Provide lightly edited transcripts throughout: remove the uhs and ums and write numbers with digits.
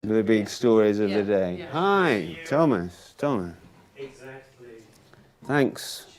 The big stories of the day. Yeah. Hi, Thomas. Exactly. Thanks. Just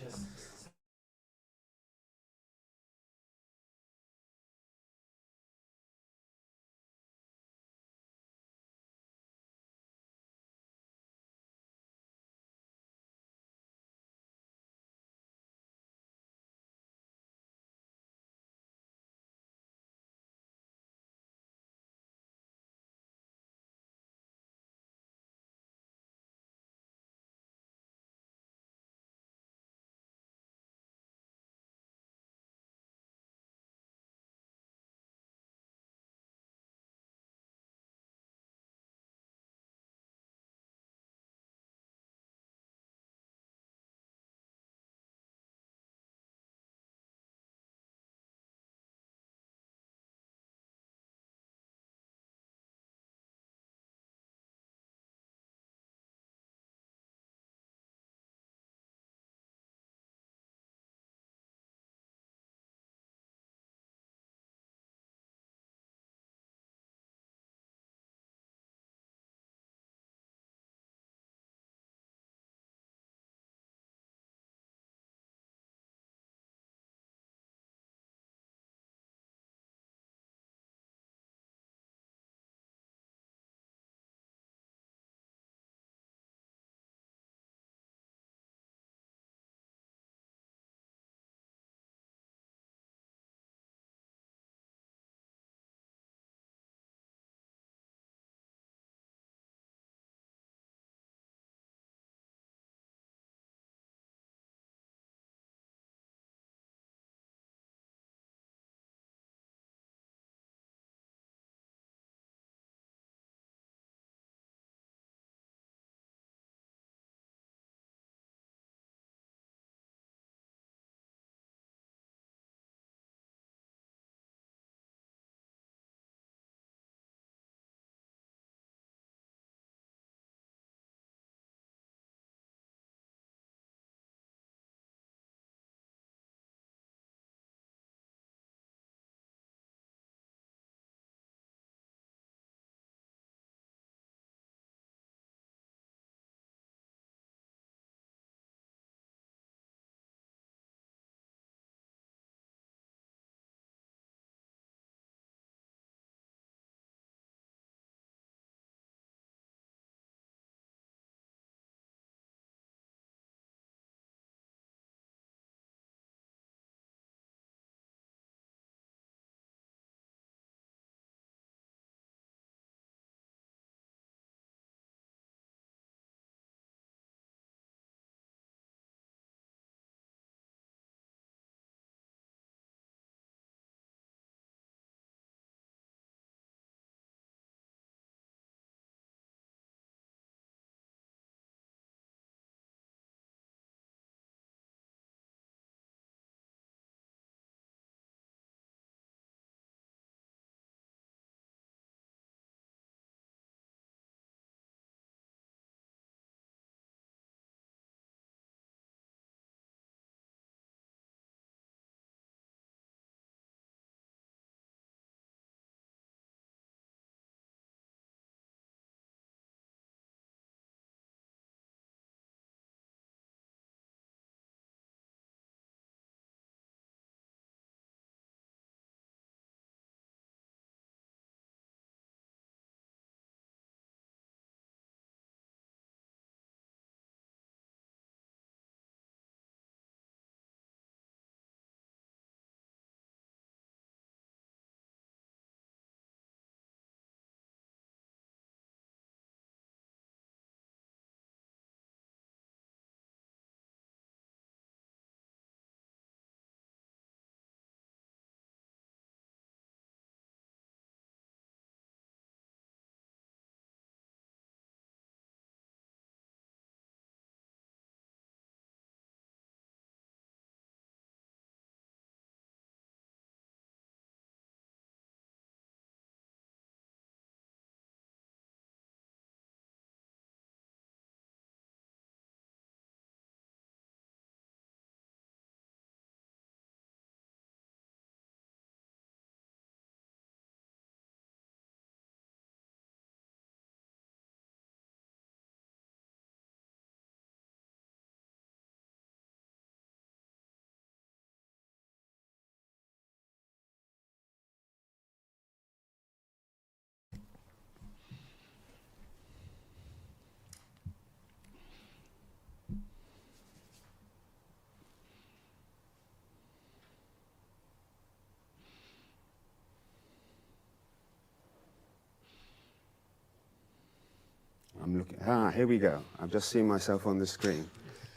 Here we go. I've just seen myself on the screen.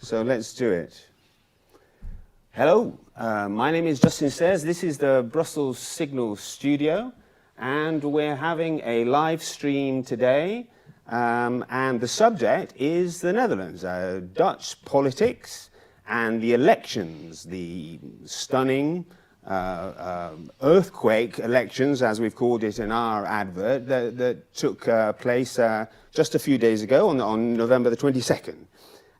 So let's do it. Hello, my name is Justin Stairs. This is the Brussels Signal studio, and we're having a live stream today. And the subject is the Netherlands, Dutch politics and the elections, the stunning earthquake elections, as we've called it in our advert, that took place just a few days ago on November the 22nd.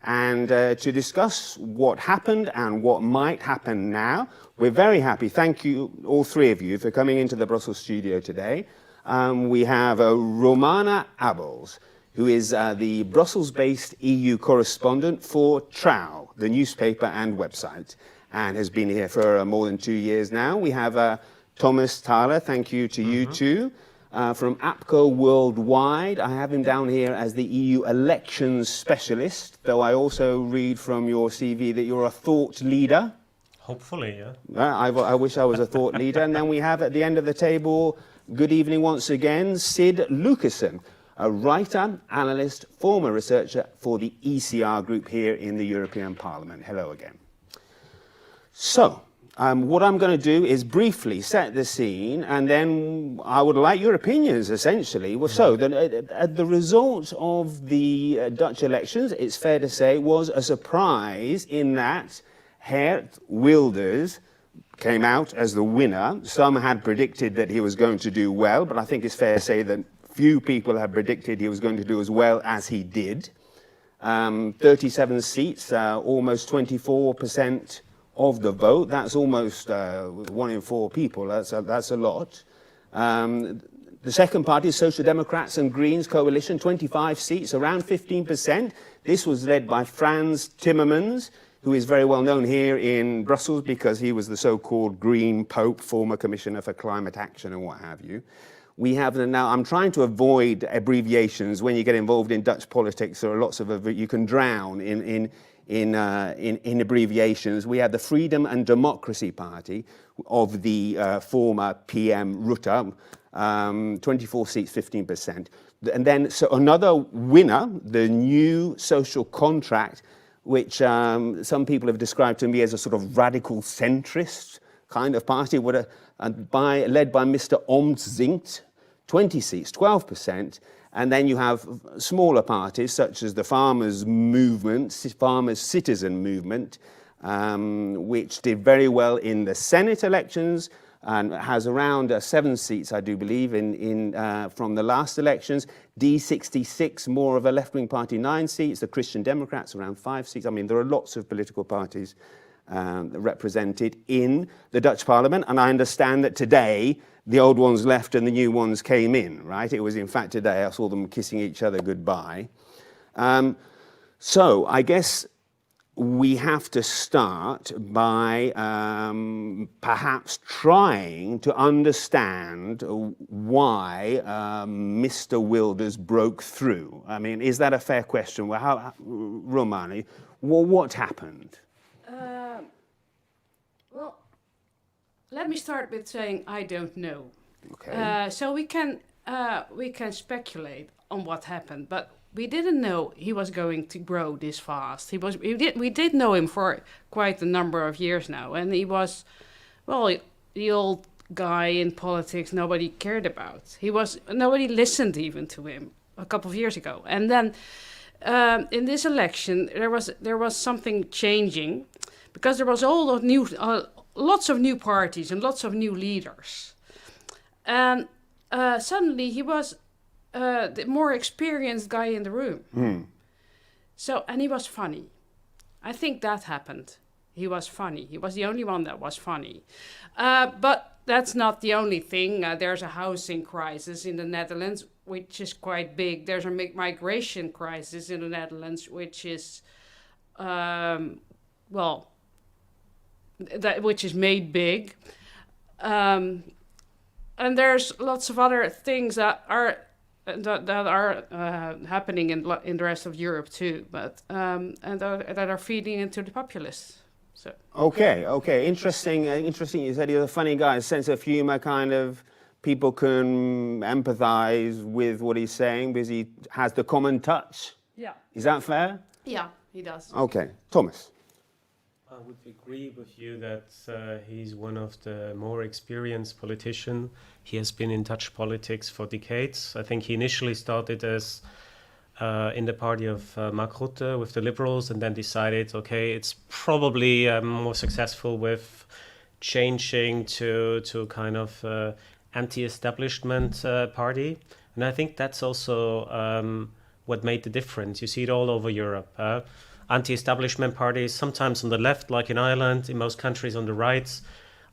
And to discuss what happened and what might happen now, we're very happy. Thank you, all three of you, for coming into the Brussels studio today. We have Romana Abels, who is the Brussels-based EU correspondent for Trouw, the newspaper and website, and has been here for more than 2 years now. We have Thomas Thaler, thank you to you too, from APCO Worldwide. I have him down here as the EU elections specialist, though I also read from your CV that you're a thought leader. Hopefully, yeah. I wish I was a thought leader. And then we have at the end of the table, good evening once again, Sid Lukkassen, a writer, analyst, former researcher for the ECR group here in the European Parliament. Hello again. So, what I'm going to do is briefly set the scene, and then I would like your opinions, essentially. Well, so, the result of the Dutch elections, it's fair to say, was a surprise in that Geert Wilders came out as the winner. Some had predicted that he was going to do well, but I think it's fair to say that few people had predicted he was going to do as well as he did. 37 seats, almost 24% of the vote. That's almost 1 in 4 people. That's a lot. The second party is Social Democrats and Greens coalition, 25 seats, around 15%. This was led by Frans Timmermans, who is very well known here in Brussels because he was the so-called Green Pope, former Commissioner for Climate Action and what have you. We have now, I'm trying to avoid abbreviations. When you get involved in Dutch politics, there are lots of, you can drown in abbreviations. We have the Freedom and Democracy Party of the former PM Rutte, 24 seats, 15%. And then so another winner, the New Social Contract, which some people have described to me as a sort of radical centrist kind of party, led by Mr. Omtzigt, 20 seats, 12%. And then you have smaller parties such as the Farmers Movement, Farmers Citizen Movement, which did very well in the Senate elections and has around 7 seats, I do believe, from the last elections. D66, more of a left-wing party, 9 seats. The Christian Democrats, around 5 seats. I mean, there are lots of political parties represented in the Dutch Parliament, and I understand that today the old ones left and the new ones came in, right? It was in fact today I saw them kissing each other goodbye. So I guess we have to start by perhaps trying to understand why Mr. Wilders broke through. I mean, is that a fair question? Well, Romani, what happened? Well, let me start with saying I don't know. Okay. So we can speculate on what happened, but we didn't know he was going to grow this fast. We did know him for quite a number of years now, and he was, well, the old guy in politics nobody cared about. Nobody listened even to him a couple of years ago, and then in this election there was something changing, because there was lots of new parties and lots of new leaders, and suddenly he was the more experienced guy in the room. So, and he was funny. I think that happened. He was funny. He was the only one that was funny. But that's not the only thing. There's a housing crisis in the Netherlands, which is quite big. There's a migration crisis in the Netherlands, which is, which is made big. And there's lots of other things that are happening in the rest of Europe too, but and that are feeding into the populists. So Okay. Interesting. You said he was a funny guy, sense of humor, kind of people can empathise with what he's saying because he has the common touch. Yeah. Is that fair? Yeah, he does. Okay. Thomas. I would agree with you that he's one of the more experienced politicians. He has been in Dutch politics for decades. I think he initially started as in the party of Mark Rutte with the Liberals, and then decided, okay, it's probably more successful with changing to kind of anti-establishment party. And I think that's also what made the difference. You see it all over Europe. Anti-establishment parties, sometimes on the left, like in Ireland, in most countries on the right.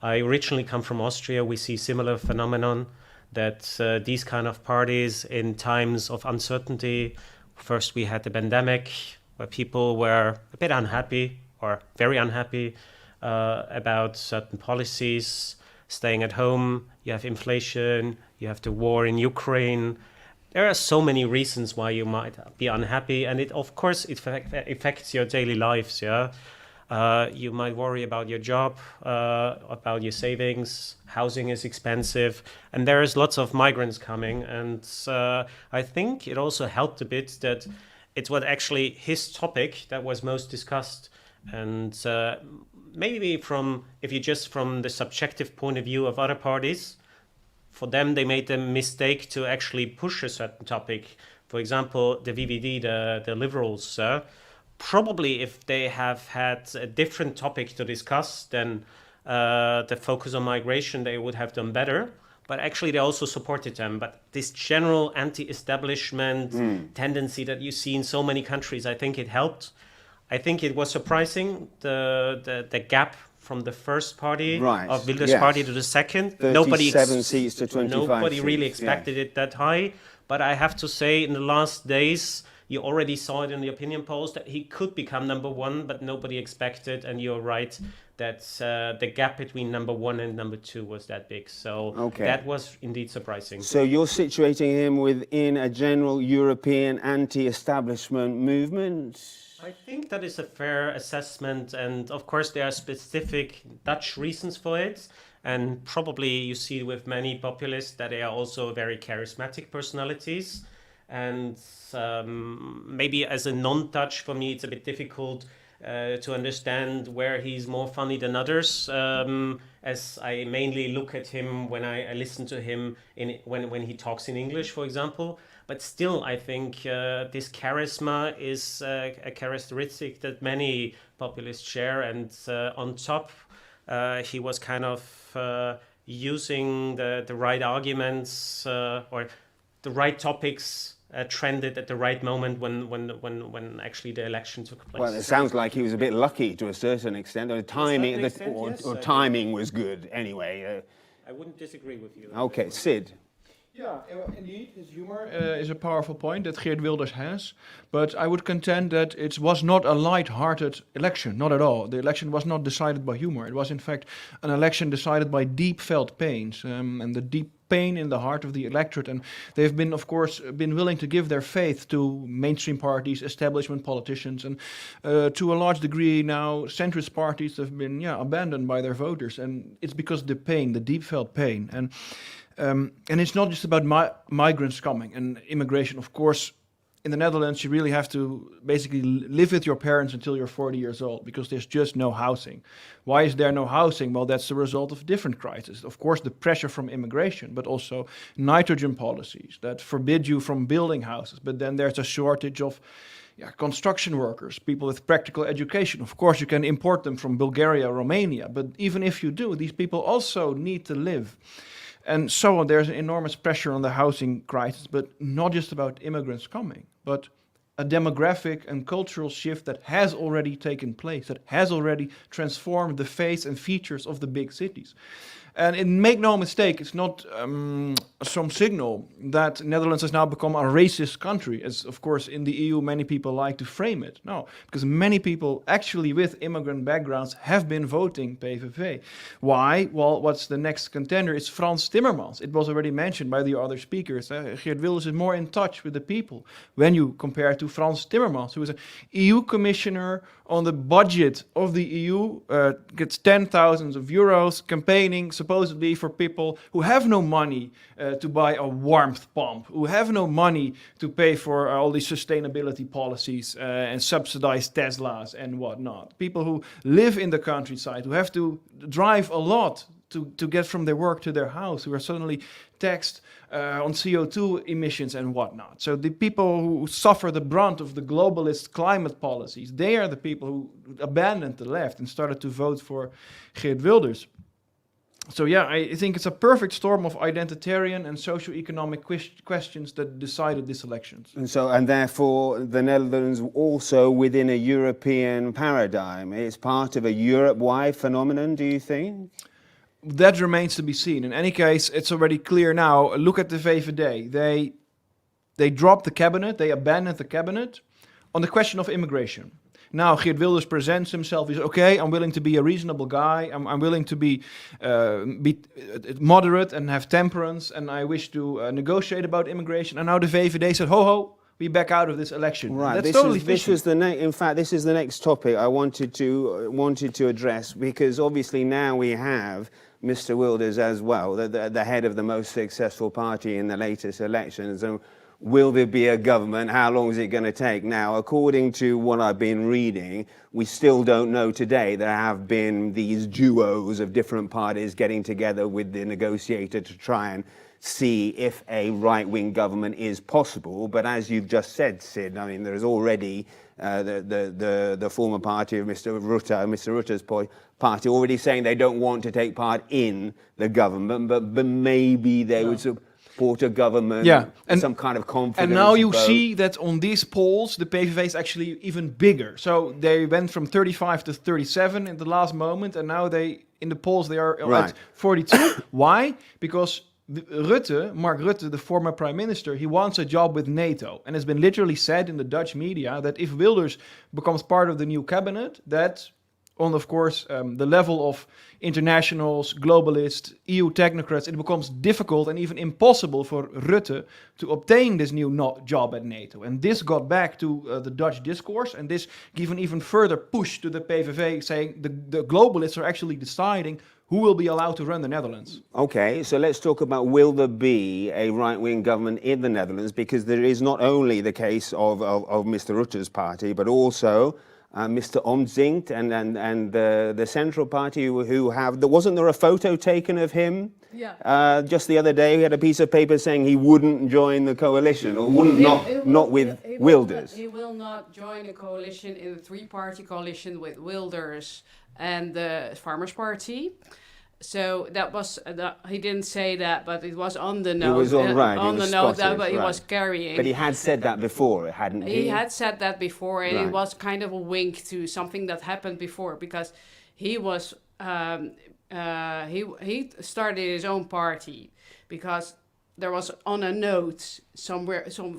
I originally come from Austria. We see similar phenomenon that these kind of parties in times of uncertainty, first we had the pandemic where people were a bit unhappy or very unhappy about certain policies, staying at home, you have inflation, you have the war in Ukraine. There are so many reasons why you might be unhappy, and it, of course, it affects your daily lives. Yeah, you might worry about your job, about your savings. Housing is expensive, and there is lots of migrants coming. And I think it also helped a bit that it's what actually his topic that was most discussed. And maybe if you just from the subjective point of view of other parties. For them, they made the mistake to actually push a certain topic. For example, the VVD, the Liberals, probably if they have had a different topic to discuss than the focus on migration, they would have done better. But actually, they also supported them. But this general anti-establishment tendency that you see in so many countries, I think it helped. I think it was surprising, the gap from the first party of Wilders' party to the second. 37 seats to 25 Nobody seats, really expected it that high. But I have to say, in the last days, you already saw it in the opinion polls that he could become number one, but nobody expected. And you're right that the gap between number one and number two was that big. So that was indeed surprising. So you're situating him within a general European anti-establishment movement? I think that is a fair assessment, and of course there are specific Dutch reasons for it, and probably you see with many populists that they are also very charismatic personalities, and maybe as a non-Dutch, for me it's a bit difficult to understand where he's more funny than others, as I mainly look at him when I listen to him when he talks in English, for example. But still, I think this charisma is a characteristic that many populists share. And on top, he was kind of using the right arguments or the right topics trended at the right moment when actually the election took place. Well, it sounds like he was a bit lucky to a certain extent. Or timing was good anyway. I wouldn't disagree with you. Okay, Sid. Yeah, indeed, his humor is a powerful point that Geert Wilders has, but I would contend that it was not a light-hearted election, not at all. The election was not decided by humor. It was, in fact, an election decided by deep-felt pains, and the deep pain in the heart of the electorate, and they've been, of course, been willing to give their faith to mainstream parties, establishment politicians, and to a large degree now centrist parties have been abandoned by their voters, and it's because of the pain, the deep-felt pain, and it's not just about migrants coming and immigration. Of course, in the Netherlands, you really have to basically live with your parents until you're 40 years old because there's just no housing. Why is there no housing? Well, that's the result of different crises. Of course, the pressure from immigration, but also nitrogen policies that forbid you from building houses. But then there's a shortage of construction workers, people with practical education. Of course, you can import them from Bulgaria, Romania. But even if you do, these people also need to live. And so there's enormous pressure on the housing crisis, but not just about immigrants coming, but a demographic and cultural shift that has already taken place, that has already transformed the face and features of the big cities. And make no mistake, it's not some signal that Netherlands has now become a racist country, as of course in the EU many people like to frame it. No, because many people actually with immigrant backgrounds have been voting PVV. Why? Well, what's the next contender? It's Frans Timmermans. It was already mentioned by the other speakers. Geert Wilders is more in touch with the people when you compare to Frans Timmermans, who is an EU commissioner on the budget of the EU, gets 10,000 euros, campaigning, supposedly for people who have no money to buy a warmth pump, who have no money to pay for all these sustainability policies and subsidize Teslas and whatnot. People who live in the countryside, who have to drive a lot to get from their work to their house, who are suddenly taxed on CO2 emissions and whatnot. So the people who suffer the brunt of the globalist climate policies, they are the people who abandoned the left and started to vote for Geert Wilders. So yeah, I think it's a perfect storm of identitarian and socio-economic questions that decided this election. And therefore, the Netherlands also within a European paradigm. It's part of a Europe-wide phenomenon, do you think? That remains to be seen. In any case, it's already clear now. Look at the VVD. They dropped the cabinet, they abandoned the cabinet on the question of immigration. Now Geert Wilders presents himself, he's okay, I'm willing to be a reasonable guy, I'm willing to be moderate and have temperance, and I wish to negotiate about immigration. And now the VVD said, ho ho, we back out of this election. Right. That's This totally is, this fishy. was in fact, this is the next topic I wanted to address, because obviously now we have Mr. Wilders as well, the head of the most successful party in the latest elections. And will there be a government? How long is it going to take? Now, according to what I've been reading, we still don't know today. There have been these duos of different parties getting together with the negotiator to try and see if a right-wing government is possible. But as you've just said, Sid, I mean, there is already the former party of Mr. Rutte's party already saying they don't want to take part in the government, but maybe they would support a government, some kind of confidence. And now you vote. see that on these polls, the PVV is actually even bigger. So they went from 35 to 37 in the last moment, and now in the polls they are at 42. Why? Because Mark Rutte, the former prime minister, he wants a job with NATO. And it's been literally said in the Dutch media that if Wilders becomes part of the new cabinet, that on, of course, the level of internationals, globalists, EU technocrats, it becomes difficult and even impossible for Rutte to obtain this new job at NATO. And this got back to the Dutch discourse, and this gave an even further push to the PVV, saying the globalists are actually deciding who will be allowed to run the Netherlands. Okay, so let's talk about, will there be a right-wing government in the Netherlands? Because there is not only the case of Mr. Rutte's party, but also Mr. Omtzigt and the Central Party who have... Wasn't there a photo taken of him? Yeah. Just the other day, he had a piece of paper saying he wouldn't join the coalition, or not with Wilders. He will not join a coalition in a three-party coalition with Wilders and the Farmers' Party. So that was, he didn't say that, but it was on the note. It was on, right. On it was the note spotted, that he right. was carrying. But he had said that before, hadn't he? He had said that before, and Right. it was kind of a wink to something that happened before, because he was he started his own party because there was on a note somewhere some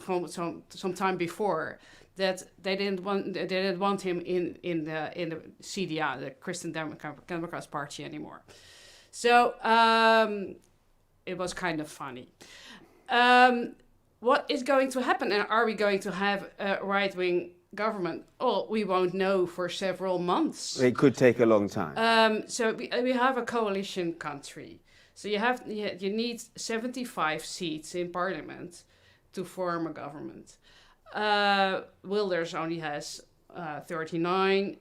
time before that they didn't want him in the CDA, the Christian Democrats Party, anymore. So it was kind of funny. What is going to happen? And are we going to have a right-wing government? Oh, we won't know for several months. It could take a long time. So we have a coalition country. So you need 75 seats in parliament to form a government. Wilders only has 39.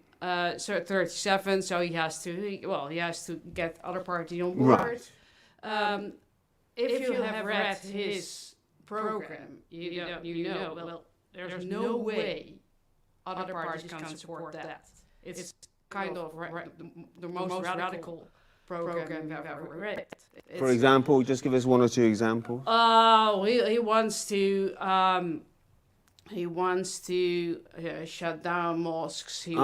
So 37, so he has to get other parties on board. Right. If you have read his program, you know, well, there's no way other parties can support that. It's kind of the most radical program I've ever read. For example, just give us one or two examples. He wants to... He wants to shut down mosques. He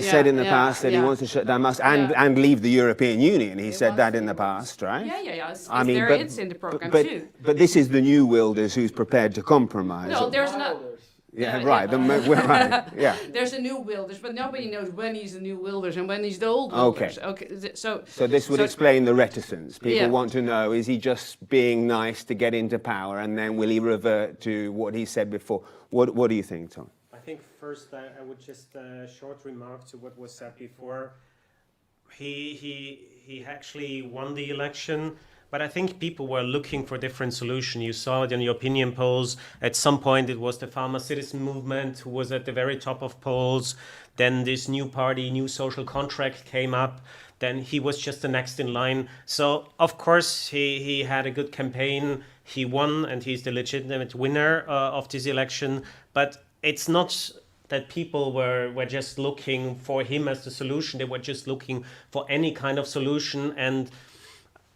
said in the past that he wants to shut down mosques and leave the European Union. He said that in the past, right? Yeah. It's in the program too. But this is the new Wilders who's prepared to compromise. No, there's not. Yeah, right. Right. Yeah. There's a new Wilders, but nobody knows when he's the new Wilders and when he's the old Wilders. Okay. So this would explain the reticence. People want to know, is he just being nice to get into power, and then will he revert to what he said before? What do you think, Tom? I think first I would just short remark to what was said before. he actually won the election, but I think people were looking for different solutions. You saw it in the opinion polls. At some point, it was the farmer citizen movement who was at the very top of polls. Then this new party, new social contract came up. Then he was just the next in line. So, of course, he had a good campaign. He won, and he's the legitimate winner of this election. But it's not that people were just looking for him as the solution. They were just looking for any kind of solution. And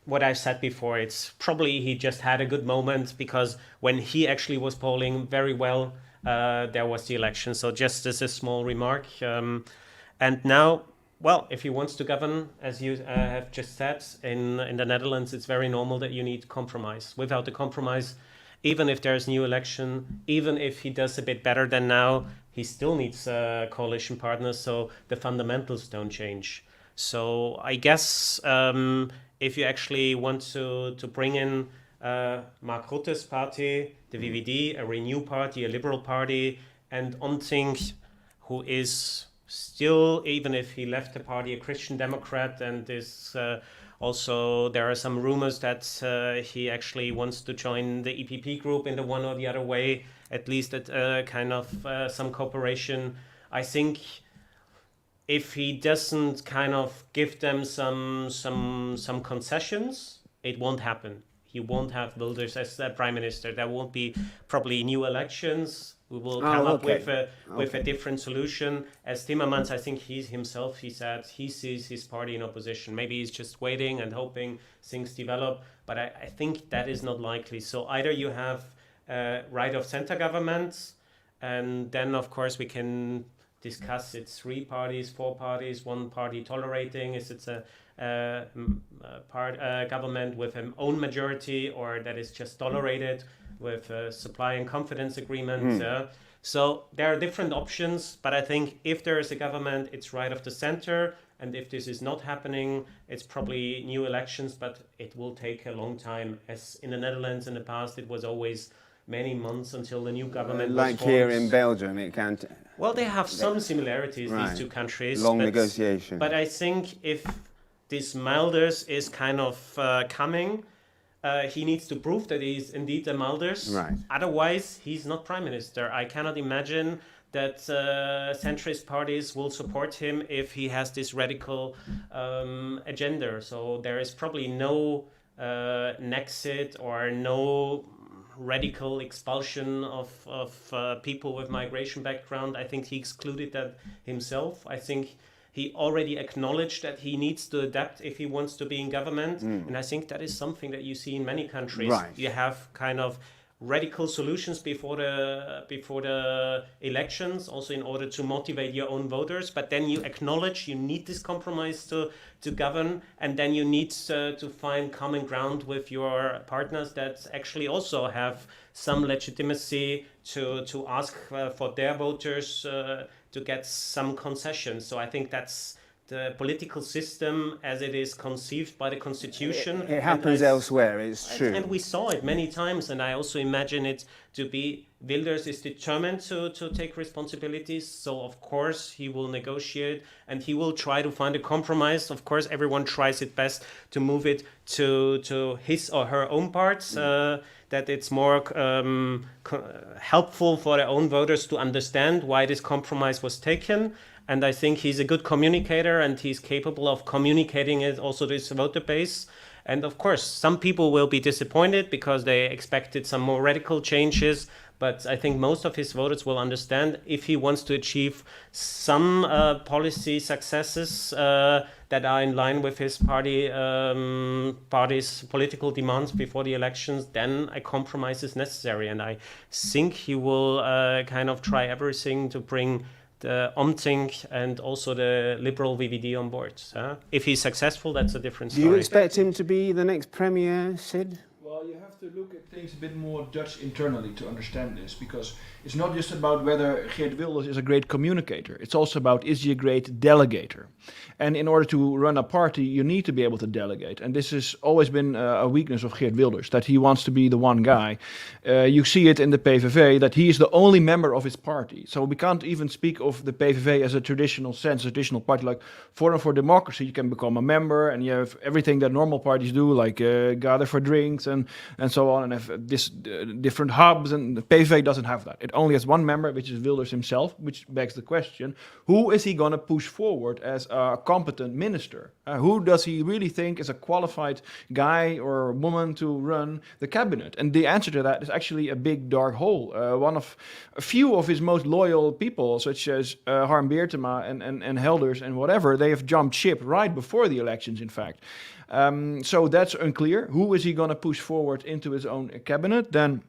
what I said before, it's probably he just had a good moment, because when he actually was polling very well, there was the election. So just as a small remark. And now, well, if he wants to govern, as you have just said, in the Netherlands, it's very normal that you need compromise. Without the compromise, even if there's new election, even if he does a bit better than now, he still needs coalition partners, so the fundamentals don't change. So I guess if you actually want to bring in Mark Rutte's party, the VVD, a Renew party, a Liberal party, and Omtzigt, who is still, even if he left the party, a Christian Democrat, and is also, there are some rumors that he actually wants to join the EPP group in the one or the other way, at least at kind of some cooperation. I think if he doesn't kind of give them some concessions, it won't happen. He won't have Wilders as prime minister. There won't be probably new elections. We will come up with a different solution. As Timmermans, I think he said he sees his party in opposition. Maybe he's just waiting and hoping things develop. But I think that is not likely. So either you have right of center governments, and then of course we can discuss it's 3 parties, 4 parties, 1 party tolerating. Is it a government with an own majority, or that is just tolerated with a supply and confidence agreement? So there are different options, but I think if there is a government, it's right of the center. And if this is not happening, it's probably new elections, but it will take a long time. As in the Netherlands in the past, it was always many months until the new government was like formed. here in Belgium, it can't. Well, they have some similarities, these two countries. Long negotiation. But I think if this Wilders is kind of coming, he needs to prove that he's indeed a Wilders. Right. Otherwise, he's not prime minister. I cannot imagine that centrist parties will support him if he has this radical agenda. So there is probably no Nexit or no radical expulsion of people with migration background. I think he excluded that himself. I think he already acknowledged that he needs to adapt if he wants to be in government. And I think that is something that you see in many countries. Right. You have kind of radical solutions before the elections, also in order to motivate your own voters. But then you acknowledge you need this compromise to govern, and then you need to find common ground with your partners that actually also have some legitimacy to ask for their voters to get some concessions. So I think that's the political system as it is conceived by the constitution. It happens elsewhere, it's true. And we saw it many times, and I also imagine it to be Wilders is determined to take responsibilities. So of course he will negotiate and he will try to find a compromise. Of course everyone tries its best to move it to his or her own parts, that it's more helpful for their own voters to understand why this compromise was taken. And I think he's a good communicator, and he's capable of communicating it also to his voter base. And of course, some people will be disappointed because they expected some more radical changes. But I think most of his voters will understand if he wants to achieve some policy successes that are in line with his party's political demands before the elections, then a compromise is necessary. And I think he will kind of try everything to bring the Omtzigt and also the Liberal VVD on board. If he's successful, that's a different story. Do you expect him to be the next premier, Sid? Well, you have to look at things a bit more Dutch internally to understand this, because It's not just about whether Geert Wilders is a great communicator. It's also about, is he a great delegator? And in order to run a party, you need to be able to delegate. And this has always been a weakness of Geert Wilders, that he wants to be the one guy. You see it in the PVV, that he is the only member of his party. So we can't even speak of the PVV as a traditional sense, a traditional party like Forum for Democracy. You can become a member and you have everything that normal parties do, like gather for drinks and so on, and have this different hubs. And the PVV doesn't have that. It only has one member, which is Wilders himself, which begs the question, who is he going to push forward as a competent minister? Who does he really think is a qualified guy or woman to run the cabinet? And the answer to that is actually a big dark hole. One of a few of his most loyal people, such as Harm Beertema and Helders and whatever, they have jumped ship right before the elections, in fact. So that's unclear. Who is he going to push forward into his own cabinet? Then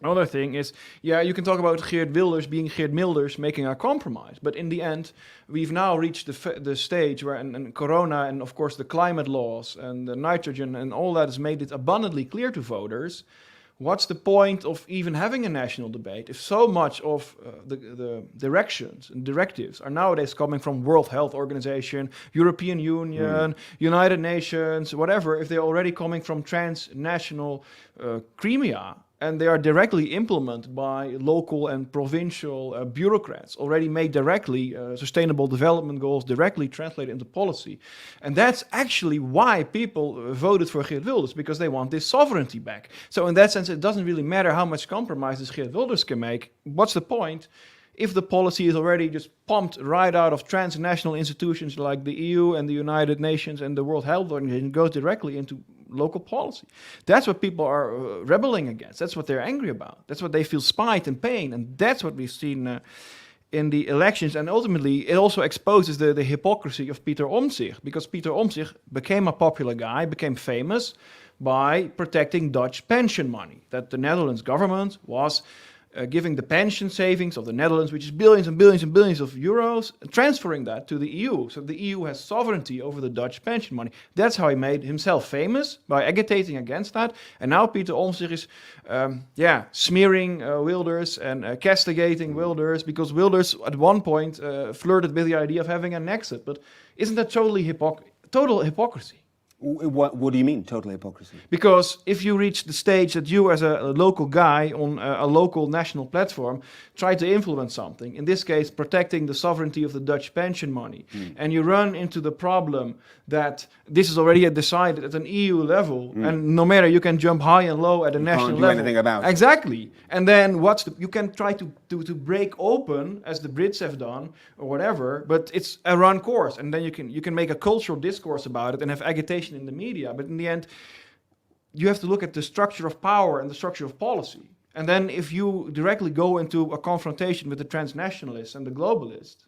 another thing is, yeah, you can talk about Geert Wilders being Geert Wilders, making a compromise. But in the end, we've now reached the stage where, and Corona and of course the climate laws and the nitrogen and all that has made it abundantly clear to voters. What's the point of even having a national debate if so much of the directions and directives are nowadays coming from World Health Organization, European Union, United Nations, whatever, if they're already coming from transnational Crimea, and they are directly implemented by local and provincial bureaucrats, already made directly, sustainable development goals directly translated into policy. And that's actually why people voted for Geert Wilders, because they want this sovereignty back. So in that sense, it doesn't really matter how much compromises Geert Wilders can make. What's the point if the policy is already just pumped right out of transnational institutions like the EU and the United Nations and the World Health Organization, goes directly into local policy? That's what people are rebelling against. That's what they're angry about. That's what they feel spite and pain. And that's what we've seen in the elections. And ultimately, it also exposes the hypocrisy of Pieter Omtzigt, because Pieter Omtzigt became a popular guy, became famous by protecting Dutch pension money, that the Netherlands government was giving the pension savings of the Netherlands, which is billions and billions and billions of euros, transferring that to the EU. So the EU has sovereignty over the Dutch pension money. That's how he made himself famous, by agitating against that. And now Pieter Omtzigt is, smearing Wilders and castigating Wilders, because Wilders at one point flirted with the idea of having an exit. But isn't that total hypocrisy? What do you mean, total hypocrisy? Because if you reach the stage that you as a local guy on a local national platform try to influence something, in this case protecting the sovereignty of the Dutch pension money, and you run into the problem that this is already decided at an EU level, and no matter, you can jump high and low at a national level. You can't do anything about it. Exactly. And then you can try to break open, as the Brits have done, or whatever, but it's a run course, and then you can make a cultural discourse about it and have agitation in the media, but in the end, you have to look at the structure of power and the structure of policy. And then if you directly go into a confrontation with the transnationalists and the globalists,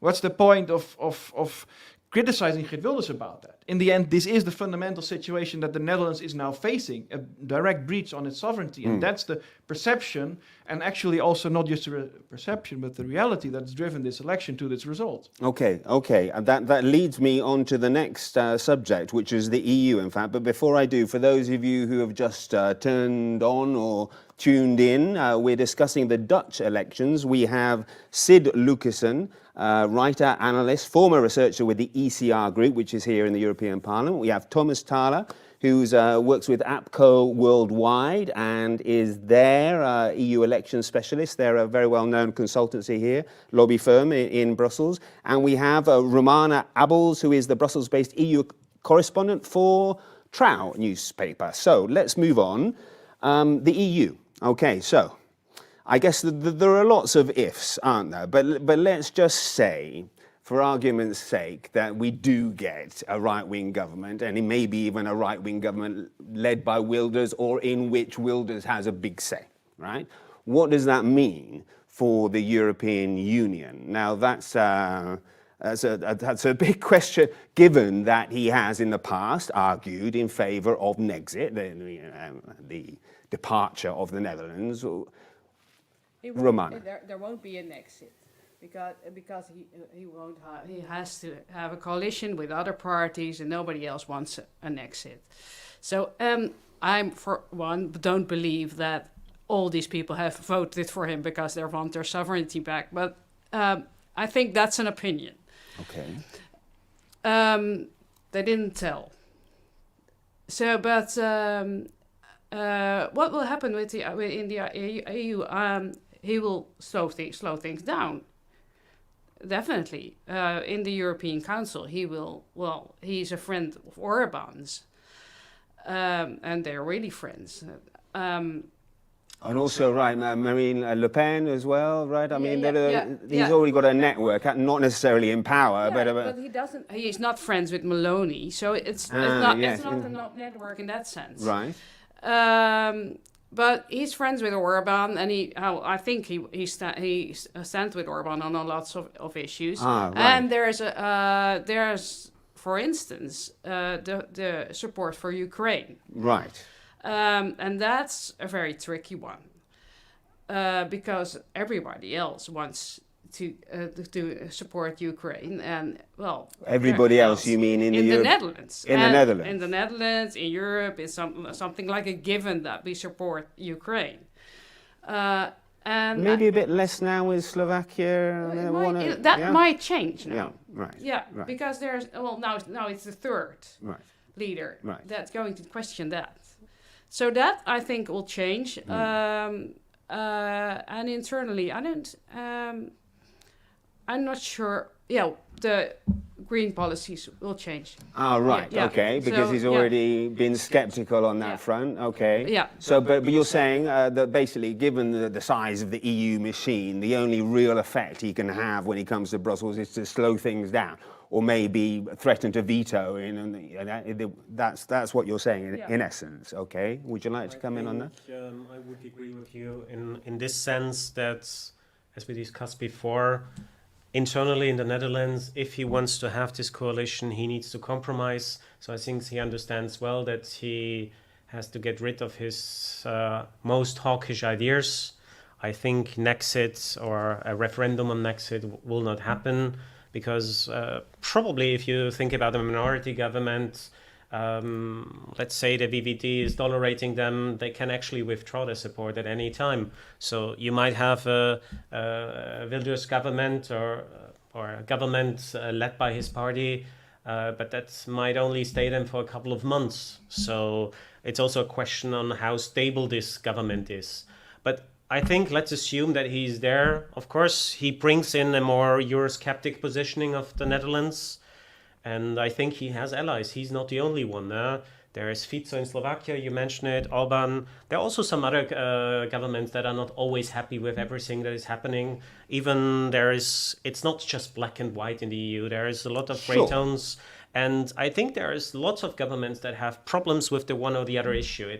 what's the point of criticizing Geert Wilders about that? In the end, this is the fundamental situation that the Netherlands is now facing, a direct breach on its sovereignty. And that's the perception, and actually also not just the perception, but the reality that's driven this election to its result. Okay. And that leads me on to the next subject, which is the EU, in fact. But before I do, for those of you who have just turned on or tuned in, we're discussing the Dutch elections. We have Sid Lukkassen, writer, analyst, former researcher with the ECR group, which is here in the European Parliament. We have Thomas Thaler, who works with APCO Worldwide and is their EU election specialist. They're a very well-known consultancy here, lobby firm in Brussels. And we have Romana Abels, who is the Brussels-based EU correspondent for Trouw newspaper. So let's move on. The EU. Okay, so I guess there are lots of ifs, aren't there? But let's just say, for argument's sake, that we do get a right-wing government, and it may be even a right-wing government led by Wilders, or in which Wilders has a big say, right? What does that mean for the European Union? Now, that's a big question, given that he has in the past argued in favour of Nexit, the departure of the Netherlands. Romana. There won't be an exit, because he won't. He has to have a coalition with other parties, and nobody else wants an exit. So I'm, for one, don't believe that all these people have voted for him because they want their sovereignty back. But I think that's an opinion. Okay. They didn't tell. So, but what will happen with in the EU? He will slow things down. Definitely. In the European Council, he will. Well, he's a friend of Orban's, and they're really friends. And also, right, Marine Le Pen as well, right? I mean, he's yeah. already got a network, not necessarily in power, Yeah, but he doesn't. He's not friends with Maloney, so it's not a network in that sense. right. But he's friends with Orban, and I think he stands with Orban on lots of issues. Right. And there's, for instance, the support for Ukraine. Right. And that's a very tricky one because everybody else wants to support Ukraine, and well, Everybody else, you mean in the Netherlands? In the Netherlands. In the Netherlands, in Europe, it's something like a given that we support Ukraine. And maybe a bit less now with Slovakia. That might change now. Yeah, right. Yeah, right. because now it's the third Right. leader Right. that's going to question that. So that I think will change. And internally, I'm not sure. Yeah, the green policies will change. Ah, right. Yeah. Okay, because So, he's already been sceptical on that front. Okay. Yeah. So, but you're saying that basically, given the size of the EU machine, the only real effect he can have when he comes to Brussels is to slow things down, or maybe threaten to veto. That's what you're saying in essence. Okay. Would you like to come in on that? I would agree with you in this sense that, as we discussed before, internally in the Netherlands, if he wants to have this coalition, he needs to compromise. So I think he understands well that he has to get rid of his most hawkish ideas. I think Nexit or a referendum on Nexit will not happen because probably if you think about a minority government, let's say the VVD is tolerating them, they can actually withdraw their support at any time. So you might have a Wilders government or a government led by his party, but that might only stay them for a couple of months. So it's also a question on how stable this government is. But I think let's assume that he's there. Of course, he brings in a more Eurosceptic positioning of the Netherlands. And I think he has allies. He's not the only one. There is Fico in Slovakia, you mentioned it, Orban. There are also some other governments that are not always happy with everything that is happening. Even it's not just black and white in the EU. There is a lot of gray tones. And I think there is lots of governments that have problems with the one or the other issue.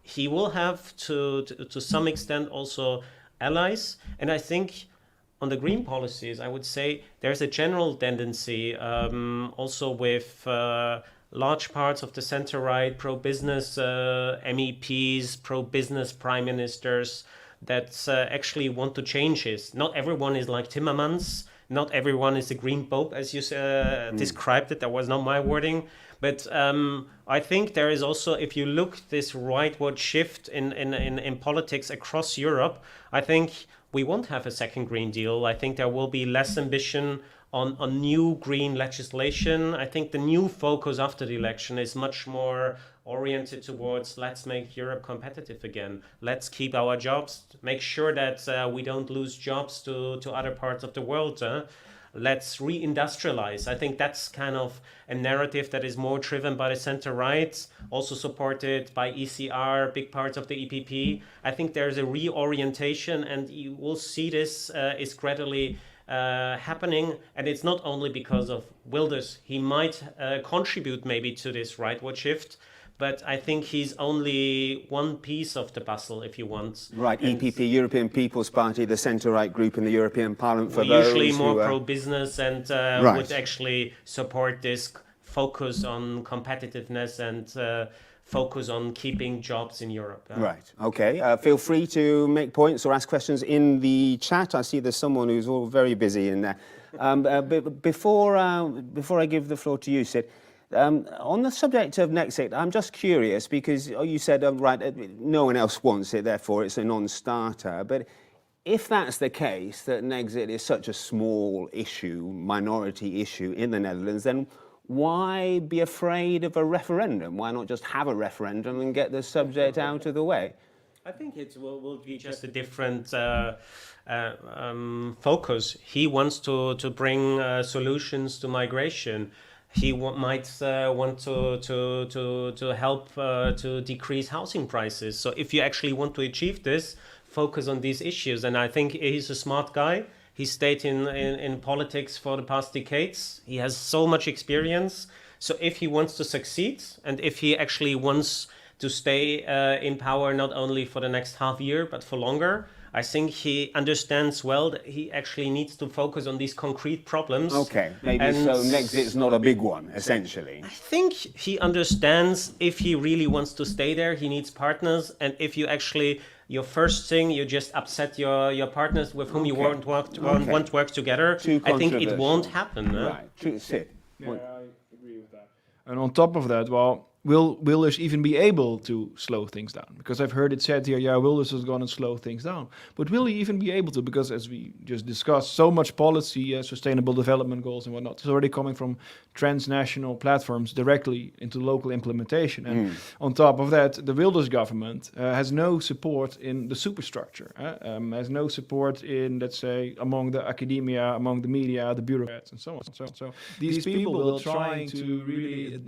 He will have to some extent also allies. And I think on the green policies, I would say there's a general tendency also with large parts of the center-right, pro-business MEPs, pro-business prime ministers that actually want to change this. Not everyone is like Timmermans. Not everyone is the green pope, as you described it. That was not my wording. But I think there is also, if you look this rightward shift in politics across Europe, I think we won't have a second Green Deal. I think there will be less ambition on new green legislation. I think the new focus after the election is much more oriented towards let's make Europe competitive again. Let's keep our jobs, make sure that we don't lose jobs to other parts of the world. Let's reindustrialize. I think that's kind of a narrative that is more driven by the center-right, also supported by ECR, big parts of the EPP. I think there's a reorientation, and you will see this is gradually happening. And it's not only because of Wilders. He might contribute maybe to this rightward shift, but I think he's only one piece of the puzzle, if you want. Right, and EPP, European People's Party, the centre-right group in the European Parliament for those usually more pro-business and would actually support this focus on competitiveness and focus on keeping jobs in Europe. Right, okay. Feel free to make points or ask questions in the chat. I see there's someone who's all very busy in there. Before I give the floor to you, Sid, On the subject of Nexit, I'm just curious because you said, no one else wants it, therefore it's a non-starter. But if that's the case, that Nexit is such a small issue, minority issue in the Netherlands, then why be afraid of a referendum? Why not just have a referendum and get the subject out of the way? I think it will be just a different focus. He wants to bring solutions to migration. He might want to help to decrease housing prices. So if you actually want to achieve this, focus on these issues. And I think he's a smart guy. He stayed in politics for the past decades. He has so much experience. So if he wants to succeed, and if he actually wants to stay in power not only for the next half year, but for longer, I think he understands well that he actually needs to focus on these concrete problems. Okay, maybe so Nexit's not a big one, essentially. I think he understands if he really wants to stay there, he needs partners. And if you actually, your first thing, you just upset your partners with whom you want to work together, I think it won't happen. Right, Sid. Yeah, I agree with that. And on top of that, well, will Wilders even be able to slow things down? Because I've heard it said here, yeah, Wilders is going to slow things down. But will he even be able to? Because as we just discussed, so much policy, sustainable development goals and whatnot, is already coming from transnational platforms directly into local implementation. And on top of that, the Wilders government has no support in the superstructure, has no support in, let's say, among the academia, among the media, the bureaucrats, and so on. So these people will trying to really,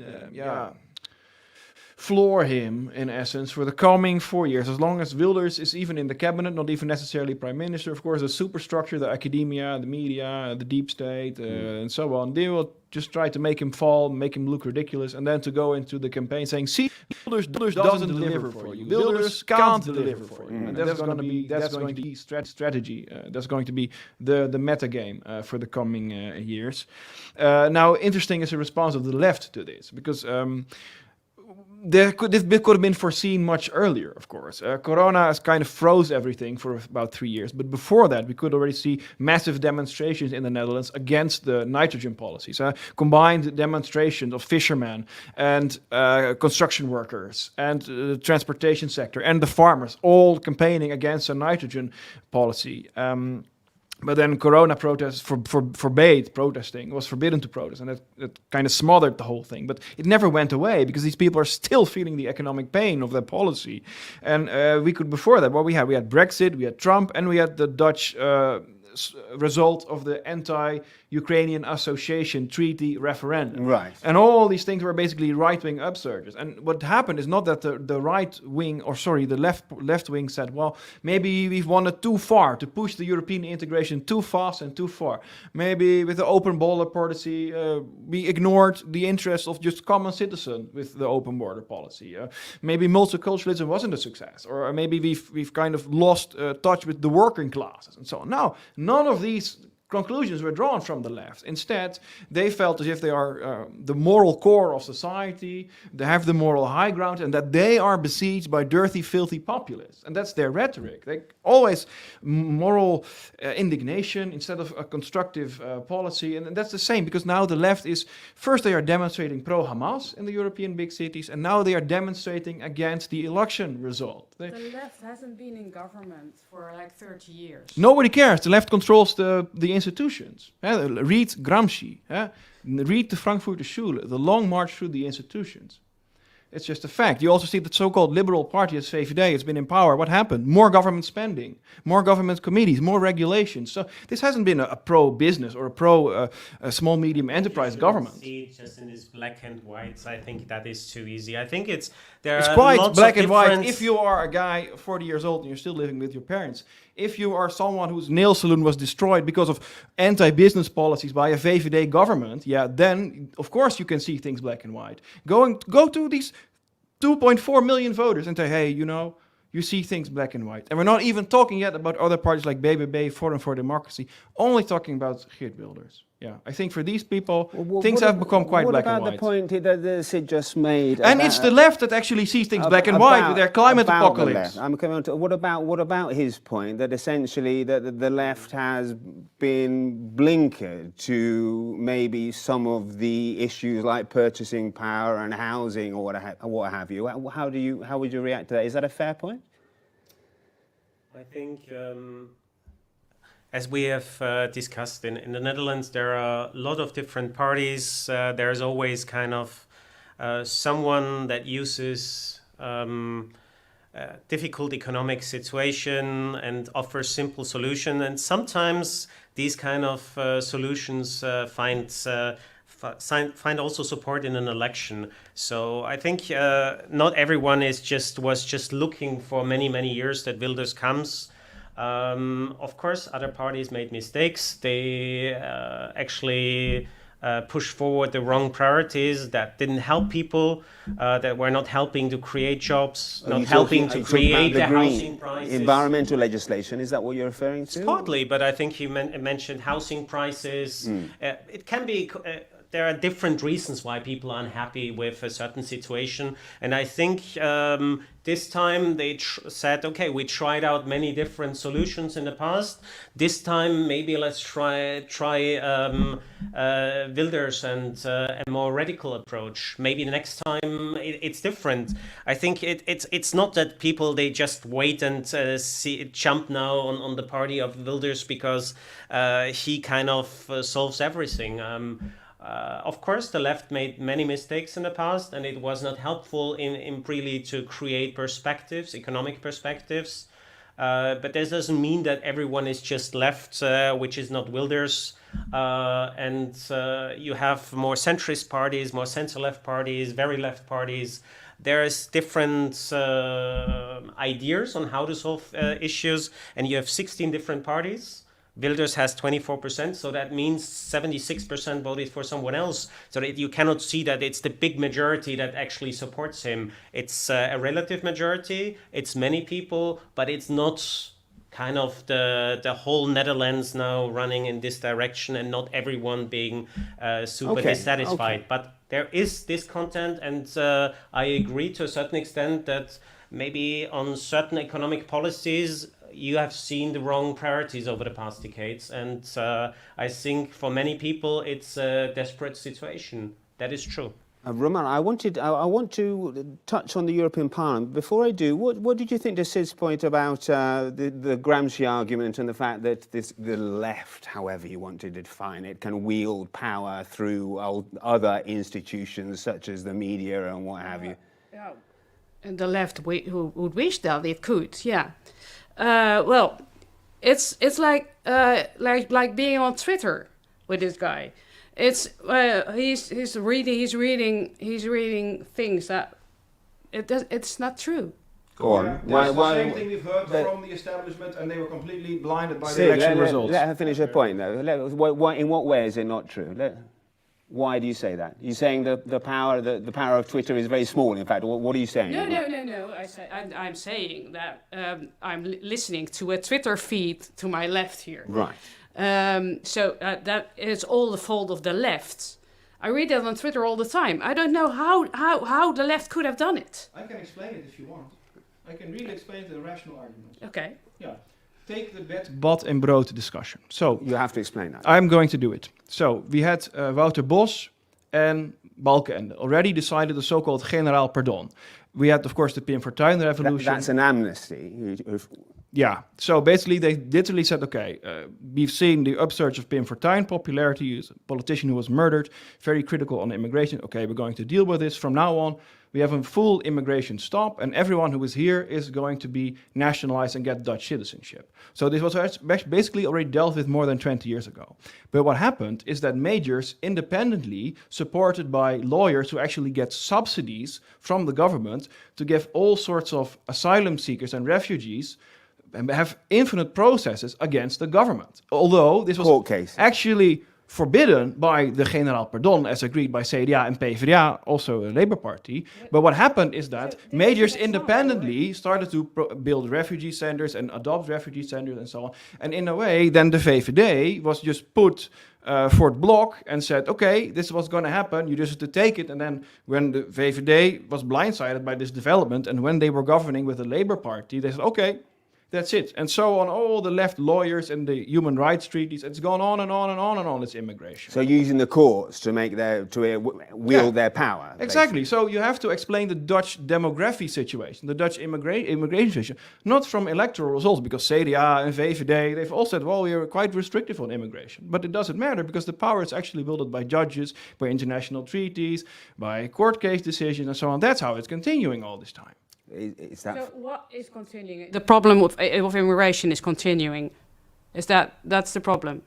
floor him, in essence, for the coming 4 years. As long as Wilders is even in the cabinet, not even necessarily prime minister, of course, the superstructure, the academia, the media, the deep state, and so on, they will just try to make him fall, make him look ridiculous, and then to go into the campaign saying, see, Wilders doesn't deliver for you. Wilders can't deliver for you. And that's going to be strategy. That's going to be the meta game for the coming years. Now, interesting is the response of the left to this, because this could have been foreseen much earlier, of course. Corona has kind of froze everything for about 3 years. But before that, we could already see massive demonstrations in the Netherlands against the nitrogen policies. Combined demonstrations of fishermen and construction workers and the transportation sector and the farmers, all campaigning against a nitrogen policy. But then Corona protests forbade protesting, was forbidden to protest, and that kind of smothered the whole thing. But it never went away because these people are still feeling the economic pain of that policy. And we could, before that, what we had Brexit, we had Trump, and we had the Dutch result of the anti-Ukrainian Association Treaty referendum. Right. And all these things were basically right-wing upsurges. And what happened is not that the right wing, the left wing said, well, maybe we've wanted too far to push the European integration too fast and too far. Maybe with the open border policy, we ignored the interests of just common citizens with the open border policy. Maybe multiculturalism wasn't a success, or maybe we've kind of lost touch with the working classes and so on. Now, none of these conclusions were drawn from the left. Instead, they felt as if they are the moral core of society, they have the moral high ground, and that they are besieged by dirty, filthy populists. And that's their rhetoric. They always moral indignation instead of a constructive policy. And that's the same, because now the left is, first they are demonstrating pro-Hamas in the European big cities, and now they are demonstrating against the election result. The left hasn't been in government for like 30 years. Nobody cares. The left controls the institutions. Read Gramsci. Read the Frankfurter Schule, the long march through the institutions. It's just a fact. You also see the so-called liberal party as VVD has been in power. What happened? More government spending, more government committees, more regulations. So this hasn't been a pro-business or a pro-small, medium enterprise government. See it just in this black and white. I think that is too easy. I think it's quite black and white. If you are a guy 40 years old and you're still living with your parents, if you are someone whose nail salon was destroyed because of anti-business policies by a VVD government, then of course you can see things black and white. Go to these 2.4 million voters and say, hey, you see things black and white. And we're not even talking yet about other parties like BBB, Forum for Democracy, only talking about Geert Wilders. Yeah, I think for these people, things have become quite black and white. What about the point that Sid just made? And it's the left that actually sees things black and white with their climate apocalypse. I'm coming on to what about his point that essentially that the left has been blinkered to maybe some of the issues like purchasing power and housing or what have you? How would you react to that? Is that a fair point? I think, as we have discussed in the Netherlands, there are a lot of different parties. There's always kind of someone that uses difficult economic situation and offers simple solution. And sometimes these kind of solutions find also support in an election. So I think not everyone was just looking for many years that Wilders comes. Of course, other parties made mistakes. They actually pushed forward the wrong priorities that didn't help people, that were not helping to create jobs, not helping to create the housing prices. Environmental legislation, is that what you're referring to? Partly, but I think you mentioned housing prices. It can be... there are different reasons why people are unhappy with a certain situation. And I think this time they said, okay, we tried out many different solutions in the past. This time, maybe let's try Wilders and a more radical approach. Maybe next time it's different. I think it's not that people, they just wait and jump now on the party of Wilders because he kind of solves everything. Of course, the left made many mistakes in the past, and it was not helpful in really to create perspectives, economic perspectives. But this doesn't mean that everyone is just left, which is not Wilders. And you have more centrist parties, more center-left parties, very left parties. There's different ideas on how to solve issues, and you have 16 different parties. Wilders has 24%, so that means 76% voted for someone else. So that you cannot see that it's the big majority that actually supports him. It's a relative majority, it's many people, but it's not kind of the whole Netherlands now running in this direction and not everyone being super dissatisfied. Okay. But there is discontent, and I agree to a certain extent that maybe on certain economic policies, you have seen the wrong priorities over the past decades, and I think for many people it's a desperate situation. That is true. Roman, I want to touch on the European Parliament. Before I do, what did you think to Sid's point about the Gramsci argument and the fact that the left, however you want to define it, can wield power through other institutions such as the media and what have you? Yeah. And the left who would wish that it could, yeah. Well, it's like being on Twitter with this guy. It's he's reading things that it's not true. Go on. That's the same thing we've heard from the establishment, and they were completely blinded by the election results. Let her finish her point, though. In what way is it not true? Why do you say that? You're saying the power of Twitter is very small. In fact, what are you saying? No. I'm saying that I'm listening to a Twitter feed to my left here. Right. So that is all the fault of the left. I read that on Twitter all the time. I don't know how the left could have done it. I can explain it if you want. I can really explain the rational arguments. Okay. Yeah. Take the bed and brood discussion. So you have to explain that. I'm going to do it. So we had Wouter Bos and Balkenende already decided the so-called generaal pardon. We had, of course, the Pim Fortuyn revolution. That's an amnesty. Yeah. So basically, they literally said, okay, we've seen the upsurge of Pim Fortuyn popularity. He was a politician who was murdered, very critical on immigration. Okay, we're going to deal with this. From now on, we have a full immigration stop, and everyone who is here is going to be nationalized and get Dutch citizenship. So this was basically already dealt with more than 20 years ago. But what happened is that majors, independently supported by lawyers who actually get subsidies from the government to give all sorts of asylum seekers and refugees and have infinite processes against the government. Although this was actually forbidden by the General Pardon, as agreed by CDA and PvdA, also a Labour Party. But what happened is that majors independently started to build refugee centers and adopt refugee centers and so on. And in a way, then the VVD was just put for the block and said, okay, this is what's going to happen, you just have to take it. And then when the VVD was blindsided by this development, and when they were governing with the Labour Party, they said, okay, that's it. And so on all the left lawyers and the human rights treaties, it's gone on and on and on and on, this immigration. So using the courts to make wield their power. Exactly. So you have to explain the Dutch demography situation, the Dutch immigration situation, not from electoral results, because CDA and VVD, they've all said, well, we are quite restrictive on immigration. But it doesn't matter, because the power is actually wielded by judges, by international treaties, by court case decisions and so on. That's how it's continuing all this time. Is that So what is continuing? The problem of immigration is continuing. That's the problem?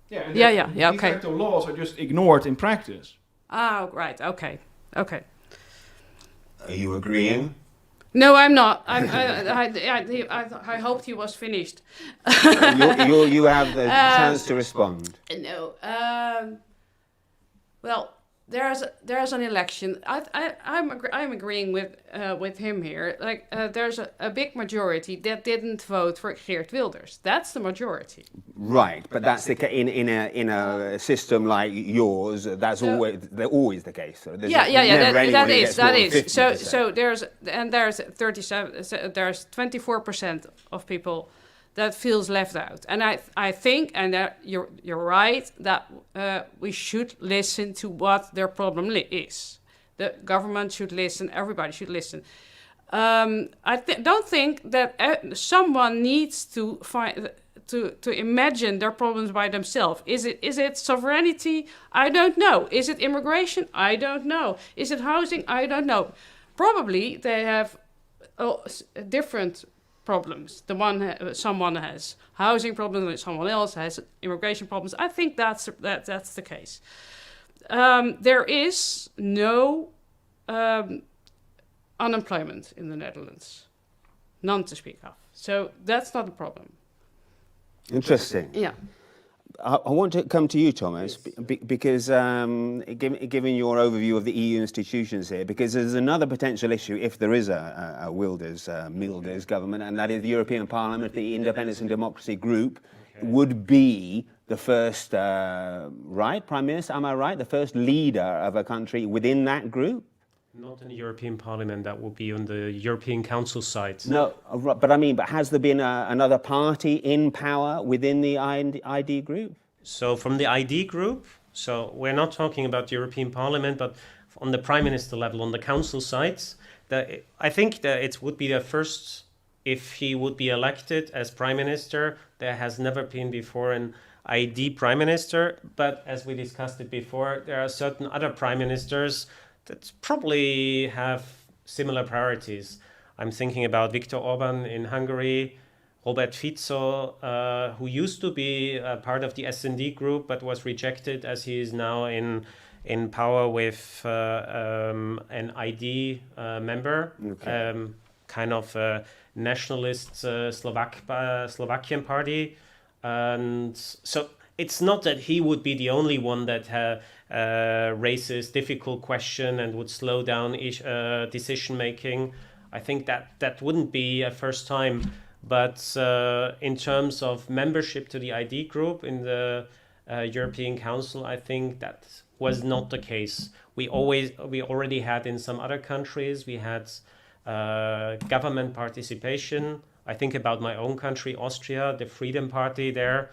Yeah, and Yeah, de okay. facto laws are just ignored in practice. Oh, right, okay. Are you agreeing? No, I'm not. I hoped he was finished. You have the chance to respond. No. Well, there's an election. I'm agreeing with him here. Like there's a big majority that didn't vote for Geert Wilders. That's the majority. Right, but that's in a system like yours. That's always the case. So there's That is. So 50%. there's 37. There's 24% of people that feels left out, and I think, and you're right, that we should listen to what their problem is. The government should listen. Everybody should listen. I don't think that someone needs to find to imagine their problems by themselves. Is it sovereignty? I don't know. Is it immigration? I don't know. Is it housing? I don't know. Probably they have different problems. Someone has housing problems, and someone else has immigration problems. I think that's the case. There is no unemployment in the Netherlands, none to speak of. So that's not a problem. Interesting. Yeah. I want to come to you, Thomas, because given your overview of the EU institutions here, because there's another potential issue if there is a Wilders government, and that is the European Parliament, the Independence and Democracy Group, would be the first, Prime Minister, am I right? The first leader of a country within that group? Not in the European Parliament, that would be on the European Council side. No, but has there been another party in power within the ID group? So from the ID group, so we're not talking about the European Parliament, but on the Prime Minister level, on the Council side, I think that it would be the first, if he would be elected as Prime Minister. There has never been before an ID Prime Minister, but as we discussed it before, there are certain other Prime Ministers that probably have similar priorities. I'm thinking about Viktor Orban in Hungary, Robert Fico, who used to be part of the S&D group but was rejected, as he is now in power with an ID member, kind of a nationalist Slovakian party. And so it's not that he would be the only one that raises difficult question and would slow down decision making. I think that wouldn't be a first time, but in terms of membership to the ID group in the European Council, I think that was not the case. We already had in some other countries, we had government participation. I think about my own country, Austria, the Freedom Party there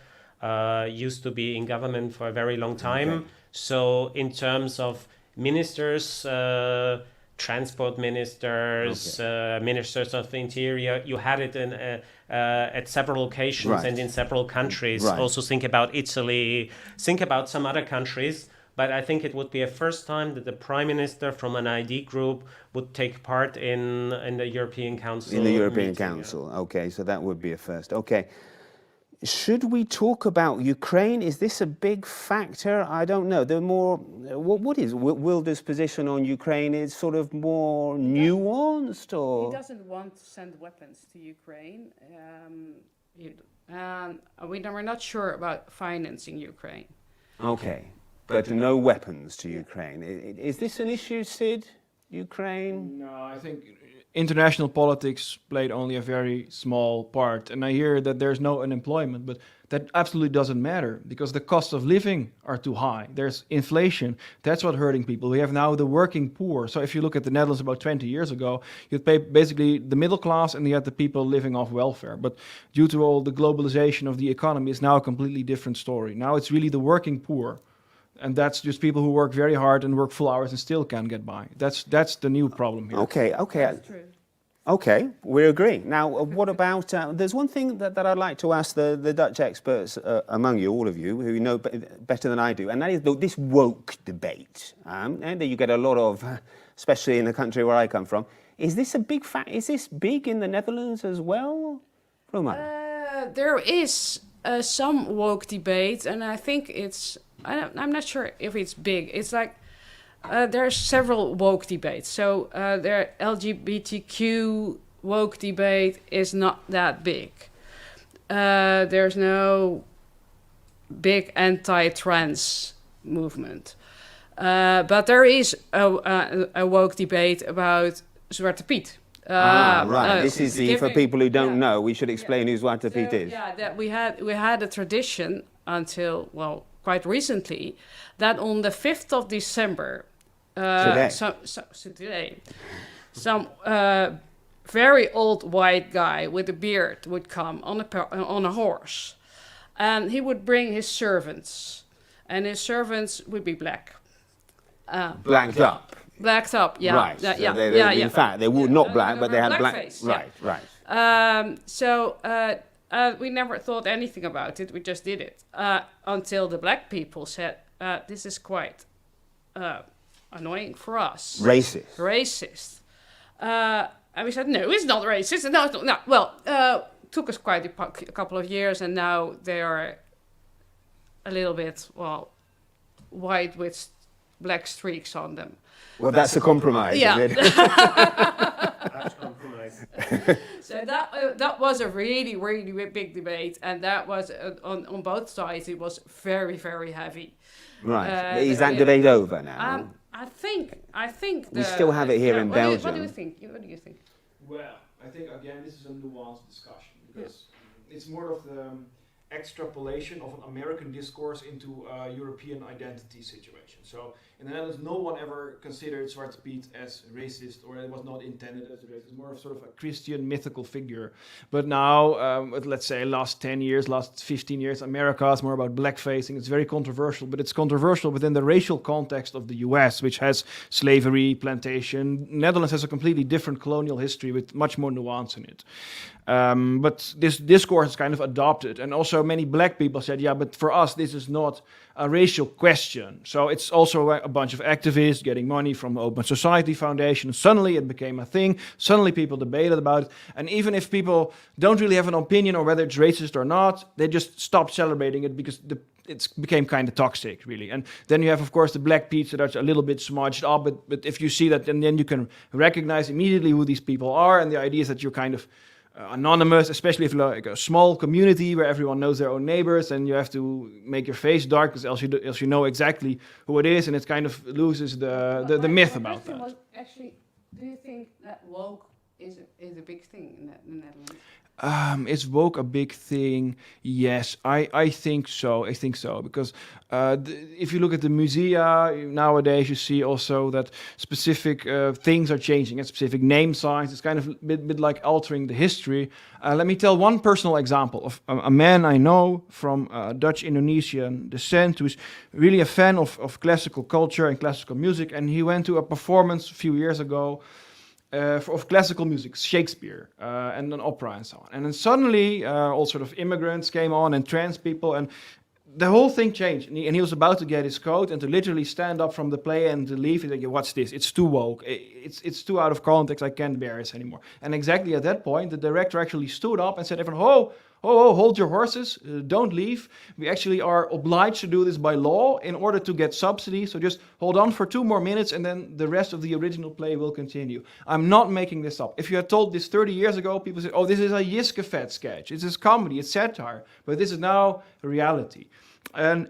used to be in government for a very long time. Okay. So in terms of ministers, transport ministers, ministers of the interior, you had it at several occasions and in several countries. Also think about Italy, think about some other countries. But I think it would be a first time that the Prime Minister from an ID group would take part in the European Council. In the European Council, okay, so that would be a first. Okay. Should we talk about Ukraine? Is this a big factor? I don't know. What is Wilders' position on Ukraine? Is sort of more nuanced, or he doesn't want to send weapons to Ukraine. We're not sure about financing Ukraine. Okay, but no weapons to Ukraine. Is this an issue, Sid? Ukraine? No, I think international politics played only a very small part. And I hear that there's no unemployment, but that absolutely doesn't matter because the cost of living are too high. There's inflation. That's what's hurting people. We have now the working poor. So if you look at the Netherlands about 20 years ago, you'd pay basically the middle class and you had the people living off welfare. But due to all the globalization of the economy, it's now a completely different story. Now it's really the working poor. And that's just people who work very hard and work full hours and still can't get by. That's the new problem here. Okay. That's true. Okay, we agree. Now, what about, there's one thing that I'd like to ask the Dutch experts among you, all of you, who know better than I do, and that is this woke debate. And you get a lot of, especially in the country where I come from. Is this a big fact? Is this big in the Netherlands as well? Roman? There is some woke debate, and I think I'm not sure if it's big. It's like there are several woke debates. So the LGBTQ woke debate is not that big. There's no big anti-trans movement. But there is a woke debate about Zwarte Piet. Right. This is for people who don't yeah. know. We should explain who Zwarte Piet is. Yeah, that we had a tradition until quite recently that on the 5th of December. Today. Today, some very old white guy with a beard would come on a horse, and he would bring his servants, and his servants would be black. Blacked up. Blacked up, yeah. Right. Yeah, So yeah. In fact, they were not black, but they had black. Face, Right. So we never thought anything about it. We just did it until the black people said, "This is quite annoying for us." Racist. And we said, "No, it's not racist." No, it's not. No. Well, took us quite a couple of years, and now they are a little bit white with black streaks on them. Well, that's a compromise. Yeah. Is it? That's compromise. So that was a really, really big debate, and that was on both sides. It was very, very heavy. Right. Is that debate over now? I think we still have it here in Belgium. What do you think? Well, I think again this is a nuanced discussion because it's more of the extrapolation of an American discourse into a European identity situation. So in the Netherlands, no one ever considered Zwarte Piet as racist, or it was not intended as a racist. It's more of sort of a Christian mythical figure. But now, let's say last 10 years, last 15 years, America is more about blackfacing. It's very controversial, but it's controversial within the racial context of the US, which has slavery, plantation. Netherlands has a completely different colonial history with much more nuance in it. But this discourse is kind of adopted, and also many black people said, yeah, but for us this is not a racial question. So it's also a bunch of activists getting money from the Open Society Foundation. Suddenly it became a thing. Suddenly people debated about it, and even if people don't really have an opinion on whether it's racist or not, they just stopped celebrating it because it became kind of toxic, really. And then you have, of course, the black pizza that's a little bit smudged up, but if you see that, and then you can recognize immediately who these people are, and the idea is that you're kind of anonymous, especially if you're like a small community where everyone knows their own neighbors, and you have to make your face dark because else you know exactly who it is, and it kind of loses the myth about that. Was actually, do you think that woke is a big thing in the Netherlands? Is woke a big thing? Yes, I think so. I think so because if you look at the musea nowadays, you see also that specific things are changing and specific name signs. It's kind of a bit like altering the history. Let me tell one personal example of a man I know from Dutch Indonesian descent who's really a fan of classical culture and classical music, and he went to a performance a few years ago of classical music, Shakespeare, and an opera and so on. And then suddenly, all sort of immigrants came on and trans people, and the whole thing changed. And he was about to get his coat and to literally stand up from the play and to leave. He's like, what's this? It's too woke. It's too out of context. I can't bear this anymore. And exactly at that point, the director actually stood up and said, everyone, hold your horses, don't leave. We actually are obliged to do this by law in order to get subsidy. So just hold on for 2 more minutes and then the rest of the original play will continue. I'm not making this up. If you had told this 30 years ago, people said, oh, this is a Jiskefet sketch. It's comedy, it's satire. But this is now a reality. And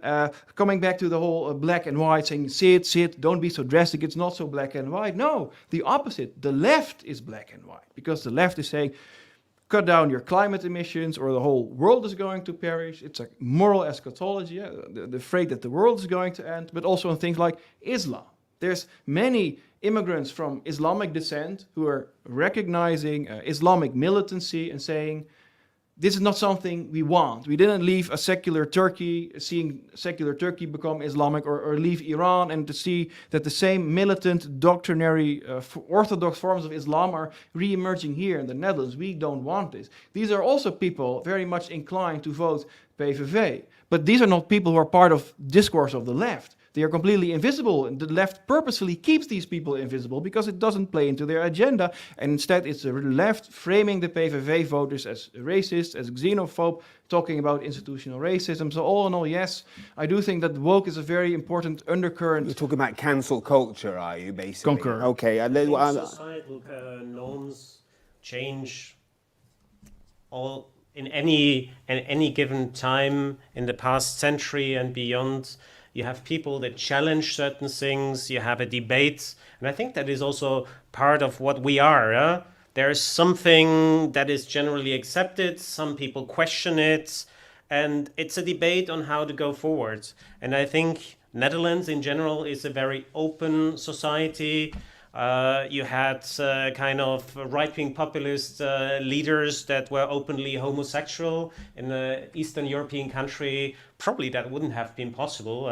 coming back to the whole black and white, saying, Sid, don't be so drastic, it's not so black and white. No, the opposite. The left is black and white, because the left is saying, cut down your climate emissions or the whole world is going to perish. It's a moral eschatology, the afraid that the world is going to end, but also on things like Islam. There's many immigrants from Islamic descent who are recognizing Islamic militancy and saying, this is not something we want. We didn't leave a secular Turkey, seeing secular Turkey become Islamic, or leave Iran and to see that the same militant, doctrinary, orthodox forms of Islam are re-emerging here in the Netherlands. We don't want this. These are also people very much inclined to vote PVV. But these are not people who are part of discourse of the left. They are completely invisible, and the left purposefully keeps these people invisible because it doesn't play into their agenda, and instead it's the left framing the PVV voters as racist, as xenophobe, talking about institutional racism. So all in all, yes, I do think that woke is a very important undercurrent. You're talking about cancel culture, are you, basically? Concur. Okay. Societal norms change all in any given time in the past century and beyond. You have people that challenge certain things, you have a debate, and I think that is also part of what we are. There's something that is generally accepted, some people question it, and it's a debate on how to go forward. And I think Netherlands in general is a very open society. You had kind of right-wing populist leaders that were openly homosexual in an Eastern European country. Probably that wouldn't have been possible.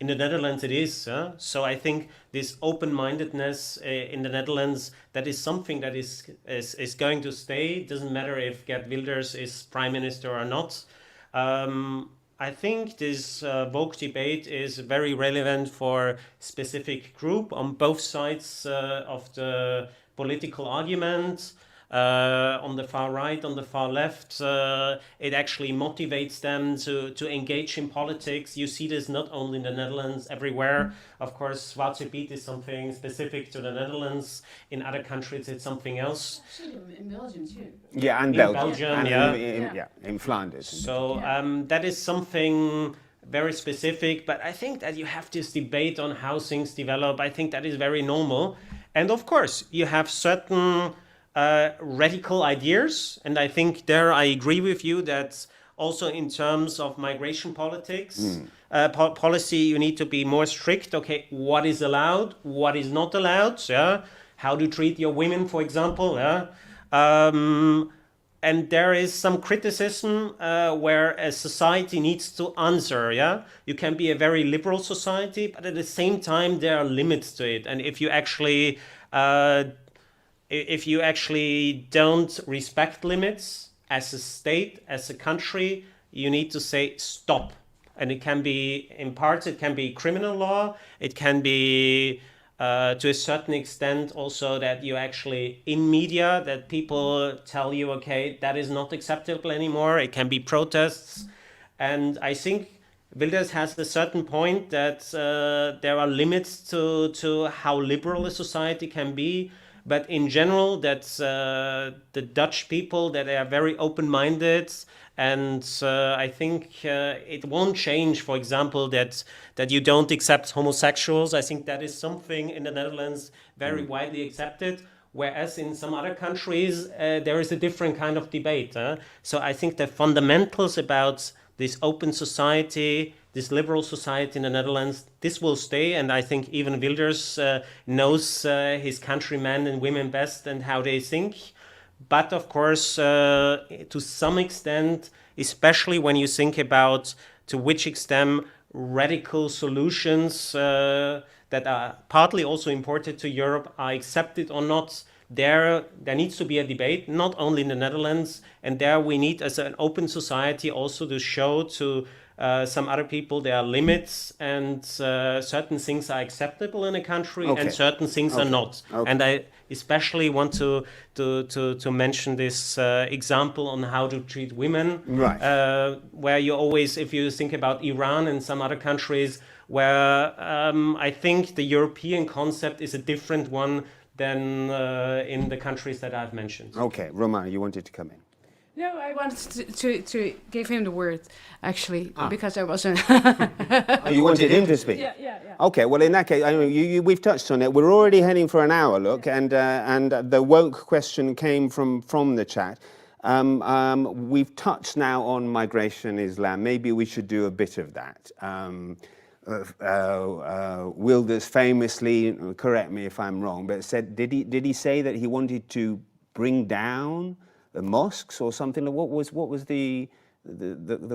In the Netherlands it is. So I think this open-mindedness in the Netherlands, that is something that is going to stay. It doesn't matter if Geert Wilders is prime minister or not. I think this woke debate is very relevant for specific group on both sides of the political argument. On the far right, on the far left, it actually motivates them to engage in politics. You see this not only in the Netherlands, everywhere. Of course, Zwarte Piet is something specific to the Netherlands. In other countries, it's something else. In Belgium too. Yeah, and In Belgium. Belgium, In Flanders. So that is something very specific, but I think that you have this debate on how things develop. I think that is very normal. And of course, you have certain radical ideas, and I think there I agree with you that also in terms of migration politics, policy, you need to be more strict. Okay, what is allowed, what is not allowed, how to treat your women, for example, and there is some criticism where a society needs to answer, You can be a very liberal society, but at the same time there are limits to it, and if you actually don't respect limits as a state, as a country, you need to say stop. And it can be, in parts, it can be criminal law. It can be, to a certain extent, also that you actually, in media, that people tell you, okay, that is not acceptable anymore. It can be protests. And I think Wilders has a certain point that there are limits to how liberal a society can be. But in general, that's the Dutch people that are very open-minded, and I think it won't change. For example, that you don't accept homosexuals. I think that is something in the Netherlands very widely accepted. Whereas in some other countries, there is a different kind of debate. So I think the fundamentals about this open society, this liberal society in the Netherlands, this will stay, and I think even Wilders knows his countrymen and women best and how they think. But of course, to some extent, especially when you think about to which extent radical solutions that are partly also imported to Europe are accepted or not, there needs to be a debate, not only in the Netherlands, and there we need, as an open society, also to show to some other people there are limits, and certain things are acceptable in a country, and certain things are not. And I especially want to mention this example on how to treat women, where you always, if you think about Iran and some other countries, where I think the European concept is a different one than in the countries that I've mentioned. Okay, Roman, you wanted to come in. No, I wanted to give him the word, actually, because I wasn't. Oh, you wanted him to speak? Yeah. Okay, well, in that case, I mean, we've touched on it. We're already heading for an hour, look, and the woke question came from the chat. We've touched now on migration, Islam. Maybe we should do a bit of that. Wilders famously, correct me if I'm wrong, but said, did he say that he wanted to bring down the mosques or something? What was the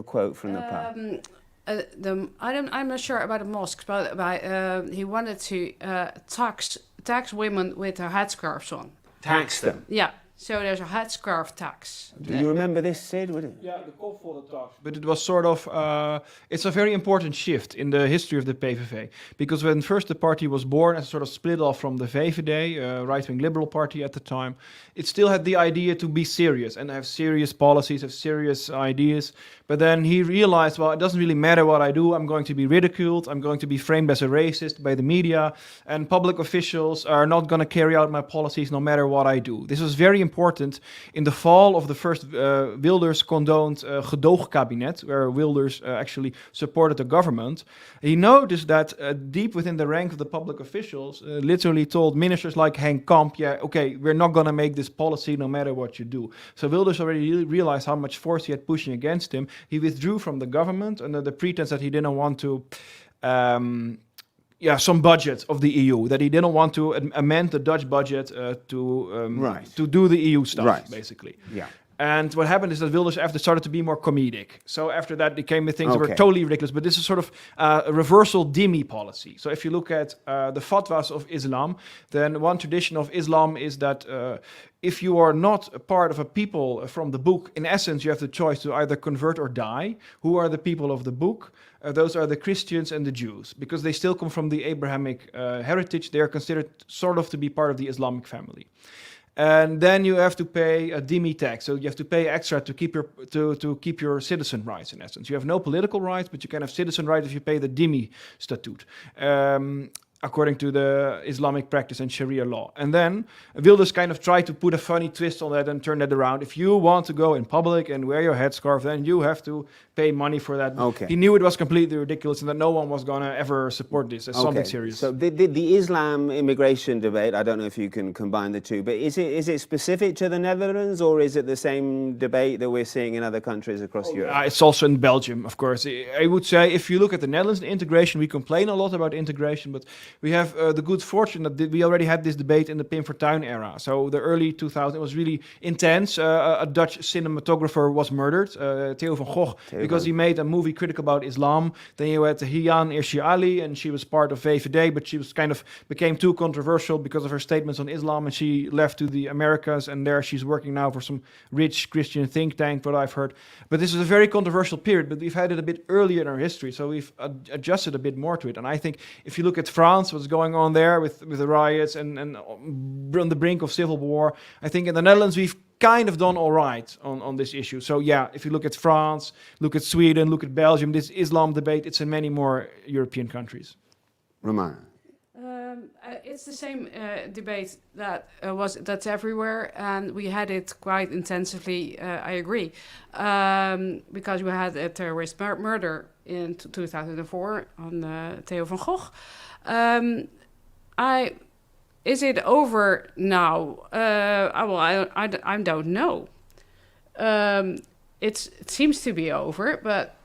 quote from the party? I'm not sure about the mosques, but he wanted to tax women with their headscarves on. Tax them. Yeah, so there's a headscarf tax. Do you remember this, Sid? Yeah, the call for the tax. But it was sort of, it's a very important shift in the history of the PVV. Because when first the party was born and sort of split off from the VVD, right-wing liberal party at the time, it still had the idea to be serious and have serious policies, have serious ideas. But then he realized, well, it doesn't really matter what I do. I'm going to be ridiculed. I'm going to be framed as a racist by the media. And public officials are not going to carry out my policies no matter what I do. This was very important in the fall of the first Wilders condoned gedoogkabinet, where Wilders actually supported the government. He noticed that deep within the rank of the public officials, literally told ministers like Henk Kamp, yeah, okay, we're not going to make this policy no matter what you do. So Wilders already realized how much force he had pushing against him. He withdrew from the government under the pretense that he didn't want to some budget of the EU, that he didn't want to amend the Dutch budget to do the EU stuff, basically. Yeah. And what happened is that Wilders after started to be more comedic. So after that, became the things that were totally ridiculous. But this is sort of a reversal dhimmi policy. So if you look at the fatwas of Islam, then one tradition of Islam is that if you are not a part of a people from the book, in essence, you have the choice to either convert or die. Who are the people of the book? Those are the Christians and the Jews, because they still come from the Abrahamic heritage. They are considered sort of to be part of the Islamic family. And then you have to pay a dhimmi tax, so you have to pay extra to keep your citizen rights. In essence, you have no political rights, but you can have citizen rights if you pay the dhimmi statute, according to the Islamic practice and Sharia law. And then Wilders kind of tried to put a funny twist on that and turn that around. If you want to go in public and wear your headscarf, then you have to pay money for that. Okay. He knew it was completely ridiculous and that no one was going to ever support this as something serious. So the Islam immigration debate, I don't know if you can combine the two, but is it specific to the Netherlands, or is it the same debate that we're seeing in other countries across Europe? It's also in Belgium, of course. I would say if you look at the Netherlands, the integration, we complain a lot about integration, but we have the good fortune that we already had this debate in the Pim Fortuyn era. So the early 2000s, it was really intense. A Dutch cinematographer was murdered, Theo van Gogh, because he made a movie critical about Islam. Then you had Hian Irshi Ali, and she was part of VVD, but she was became too controversial because of her statements on Islam, and she left to the Americas, and there she's working now for some rich Christian think tank, what I've heard. But this is a very controversial period, but we've had it a bit earlier in our history, so we've adjusted a bit more to it. And I think if you look at France, what's going on there with the riots and on the brink of civil war, I think in the Netherlands we've kind of done all right on this issue. So yeah, if you look at France, look at Sweden, look at Belgium, this Islam debate, it's in many more European countries. Romana. It's the same debate that's everywhere, and we had it quite intensively. I agree, because we had a terrorist murder in 2004 on Theo van Gogh. Is it over now? I don't know. It seems to be over, but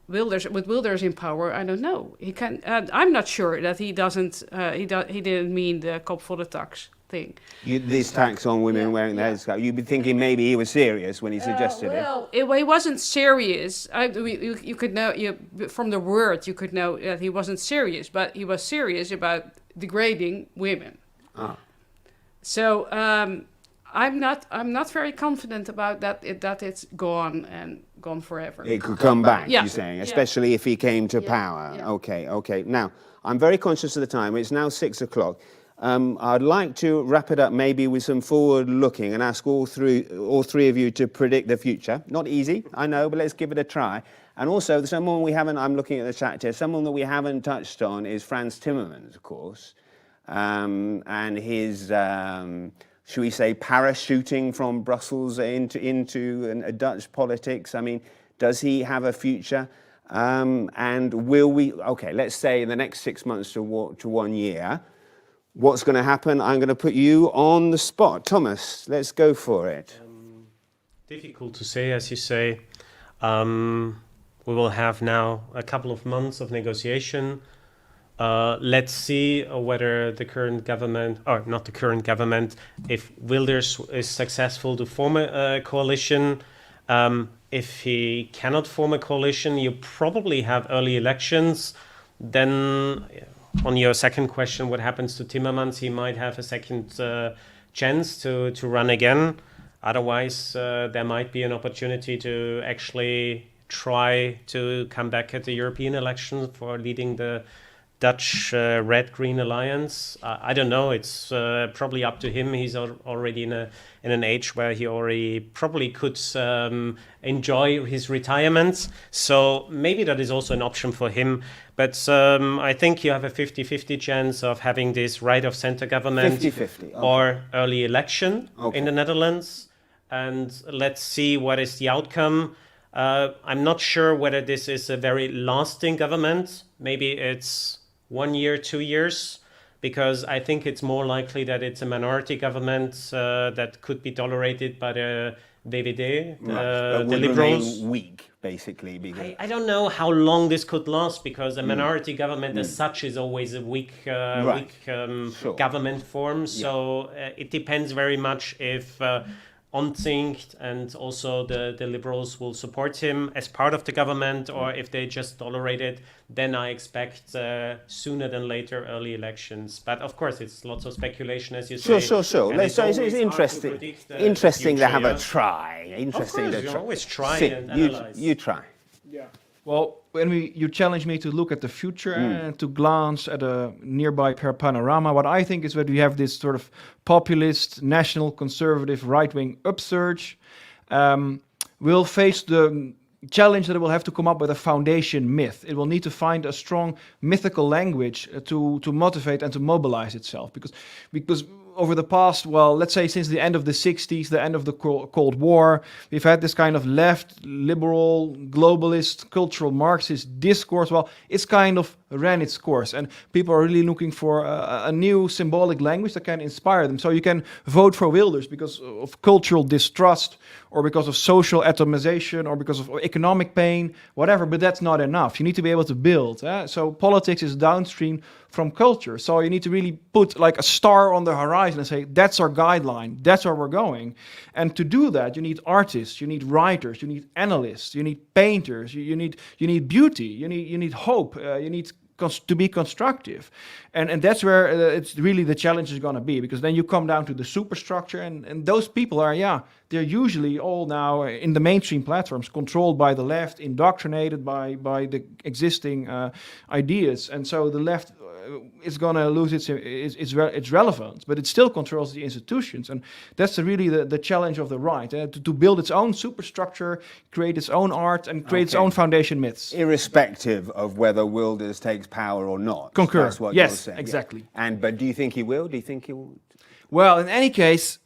with Wilders in power, I don't know. He can. I'm not sure that he doesn't. He didn't mean the kop voor de tax thing. This tax on women wearing the headscarf. You'd be thinking maybe he was serious when he suggested it. He wasn't serious. You could know from the word. You could know that he wasn't serious, but he was serious about degrading women. So I'm not very confident about that. That it's gone forever. It could come back. Yeah. You're saying, especially if he came to power. Yeah. Okay. Now I'm very conscious of the time. It's now 6 o'clock. I'd like to wrap it up maybe with some forward-looking and ask all three of you to predict the future. Not easy, I know, but let's give it a try. And also, someone we haven't, I'm looking at the chat here, someone that we haven't touched on is Frans Timmermans, of course, and his should we say, parachuting from Brussels into a Dutch politics? I mean, does he have a future? And will we, okay, let's say in the next 6 months to 1 year, what's going to happen? I'm going to put you on the spot. Thomas, let's go for it. Difficult to say, as you say. We will have now a couple of months of negotiation. Let's see whether the current government, or not the current government, if Wilders is successful to form a coalition. If he cannot form a coalition, you probably have early elections. Then, on your second question, what happens to Timmermans? He might have a second chance to run again. Otherwise, there might be an opportunity to actually try to come back at the European elections for leading the Dutch Red-Green Alliance. I don't know. It's probably up to him. He's already in an age where he already probably could enjoy his retirement. So maybe that is also an option for him. But I think you have a 50-50 chance of having this right-of-center government 50-50, okay. Or early election in the Netherlands. And let's see what is the outcome. I'm not sure whether this is a very lasting government. Maybe it's 1 year, 2 years, because I think it's more likely that it's a minority government that could be tolerated by the VVD, the Liberals. Remain weak, basically. Because I don't know how long this could last, because a minority government as such is always a weak Sure. government form. So it depends very much if Omtzigt and also the Liberals will support him as part of the government, or if they just tolerate it. Then I expect sooner than later early elections. But of course, it's lots of speculation, as you say. Sure. And It's always hard to interesting. predict the Interesting to future, have yeah? a try. Interesting Of course, to you try. always try Sid, and analyze. you try. Well, when you challenge me to look at the future and to glance at a nearby panorama, what I think is that we have this sort of populist, national, conservative, right-wing upsurge. We'll face the challenge that it will have to come up with a foundation myth. It will need to find a strong mythical language to motivate and to mobilize itself. Because over the past, well, let's say since the end of the 60s, the end of the Cold War, we've had this kind of left, liberal, globalist, cultural Marxist discourse. Well, it's kind of ran its course, and people are really looking for a new symbolic language that can inspire them. So you can vote for Wilders because of cultural distrust, or because of social atomization, or because of economic pain, whatever, but that's not enough. You need to be able to build. So politics is downstream from culture. So you need to really put like a star on the horizon and say, that's our guideline, that's where we're going. And to do that, you need artists, you need writers, you need analysts, you need painters, you need beauty, you need hope, you need to be constructive. And that's where it's really the challenge is going to be, because then you come down to the superstructure, and those people are, they're usually all now in the mainstream platforms, controlled by the left, indoctrinated by the existing ideas. And so the left is going to lose its relevance, but it still controls the institutions. And that's really the challenge of the right, to build its own superstructure, create its own art, and create its own foundation myths. Irrespective of whether Wilders takes power or not. Concur. That's what Yes, you're saying. exactly. Yeah. But do you think he will? Do you think he will? Well, in any case,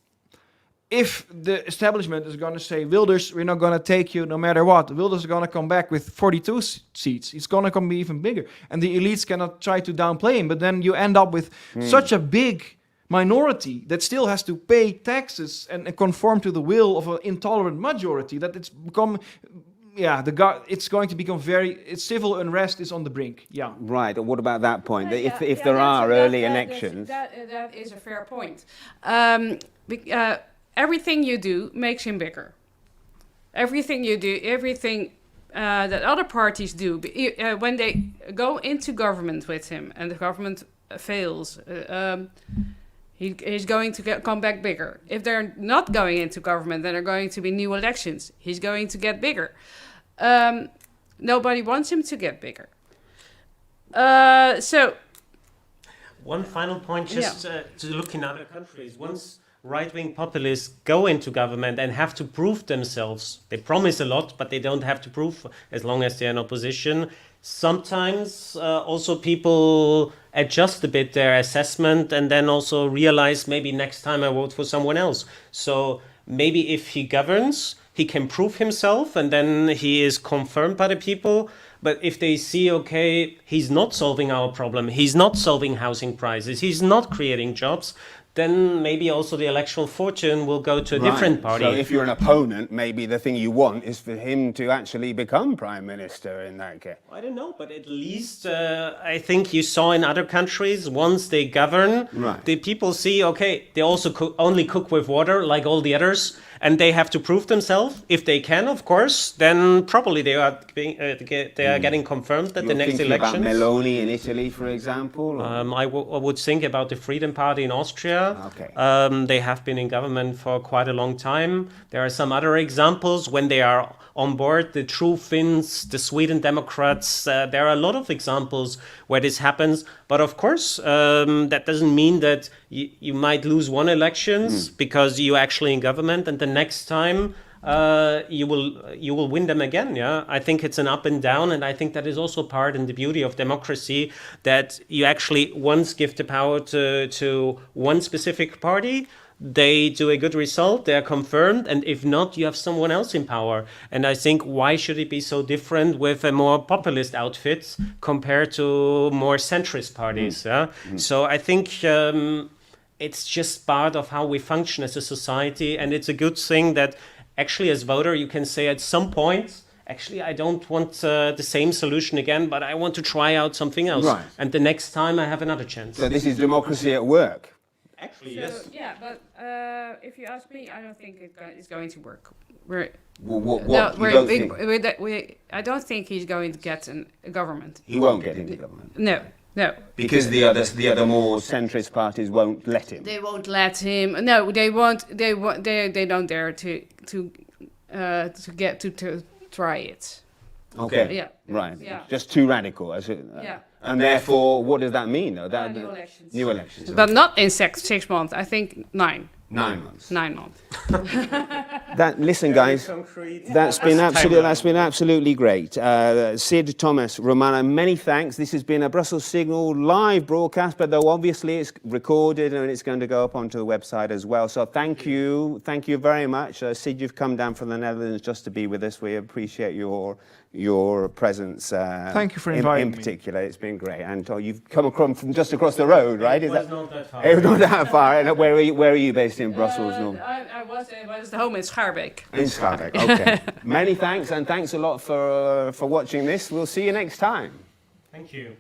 if the establishment is going to say, Wilders, we're not going to take you no matter what, Wilders is going to come back with 42 seats. It's going to be even bigger. And the elites cannot try to downplay him. But then you end up with such a big minority that still has to pay taxes and conform to the will of an intolerant majority, that it's become... it's going to become civil unrest is on the brink. Yeah. Right. What about that point? If there are early elections... That is a fair point. Everything you do makes him bigger. Everything you do, everything that other parties do, when they go into government with him and the government fails, he's going to come back bigger. If they're not going into government, then there are going to be new elections. He's going to get bigger. Nobody wants him to get bigger. So... One final point, to look in other countries. Once right-wing populists go into government and have to prove themselves, they promise a lot, but they don't have to prove as long as they're in opposition. sometimes also people adjust a bit their assessment and then also realize maybe next time I vote for someone else. So maybe if he governs, he can prove himself and then he is confirmed by the people. But if they see, okay, he's not solving our problem, he's not solving housing prices, he's not creating jobs, then maybe also the electoral fortune will go to a different party. So if you're an opponent, maybe the thing you want is for him to actually become prime minister in that case. I don't know, but at least I think you saw in other countries, once they govern, the people see, okay, they also only cook with water like all the others, and they have to prove themselves. If they can, of course, then probably they are getting confirmed at the next election. About Meloni in Italy, for example? I would think about the Freedom Party in Austria. Okay. They have been in government for quite a long time. There are some other examples when they are on board, the True Finns, the Sweden Democrats. There are a lot of examples where this happens. But of course, that doesn't mean that you might lose one elections because you're actually in government, and the next time you will win them again. Yeah, I think it's an up and down, and I think that is also part in the beauty of democracy, that you actually once give the power to one specific party. They do a good result, they are confirmed, and if not, you have someone else in power. And I think, why should it be so different with a more populist outfit compared to more centrist parties? Yeah? So I think it's just part of how we function as a society, and it's a good thing that actually as voter you can say at some point, actually I don't want the same solution again, but I want to try out something else. Right. And the next time I have another chance. So this is democracy at work. Actually, So, yes. yeah, but if you ask me, I don't think it's going to work. I don't think he's going to get a government. He won't get into government. No. Because the other more centrist parties won't let him. They won't let him. No, they won't. They don't dare to try it. Okay. Yeah. Right. Yeah. Just too radical. Yeah. And therefore, what does that mean, though? New elections. New elections. But not in 6 months. I think 9. 9 months. 9 months. Listen, guys, that's been absolutely great. Sid, Thomas, Romana, many thanks. This has been a Brussels Signal live broadcast, but though obviously it's recorded and it's going to go up onto the website as well. So thank you very much. Sid, you've come down from the Netherlands just to be with us. We appreciate your presence. Thank you for inviting in particular. It's been great. And you've come from just across the road, right? It was not that far. It was not that far. And where are you based in Brussels? I was home in Schaerbeek. In Schaerbeek, okay. Many thanks, and thanks a lot for watching this. We'll see you next time. Thank you.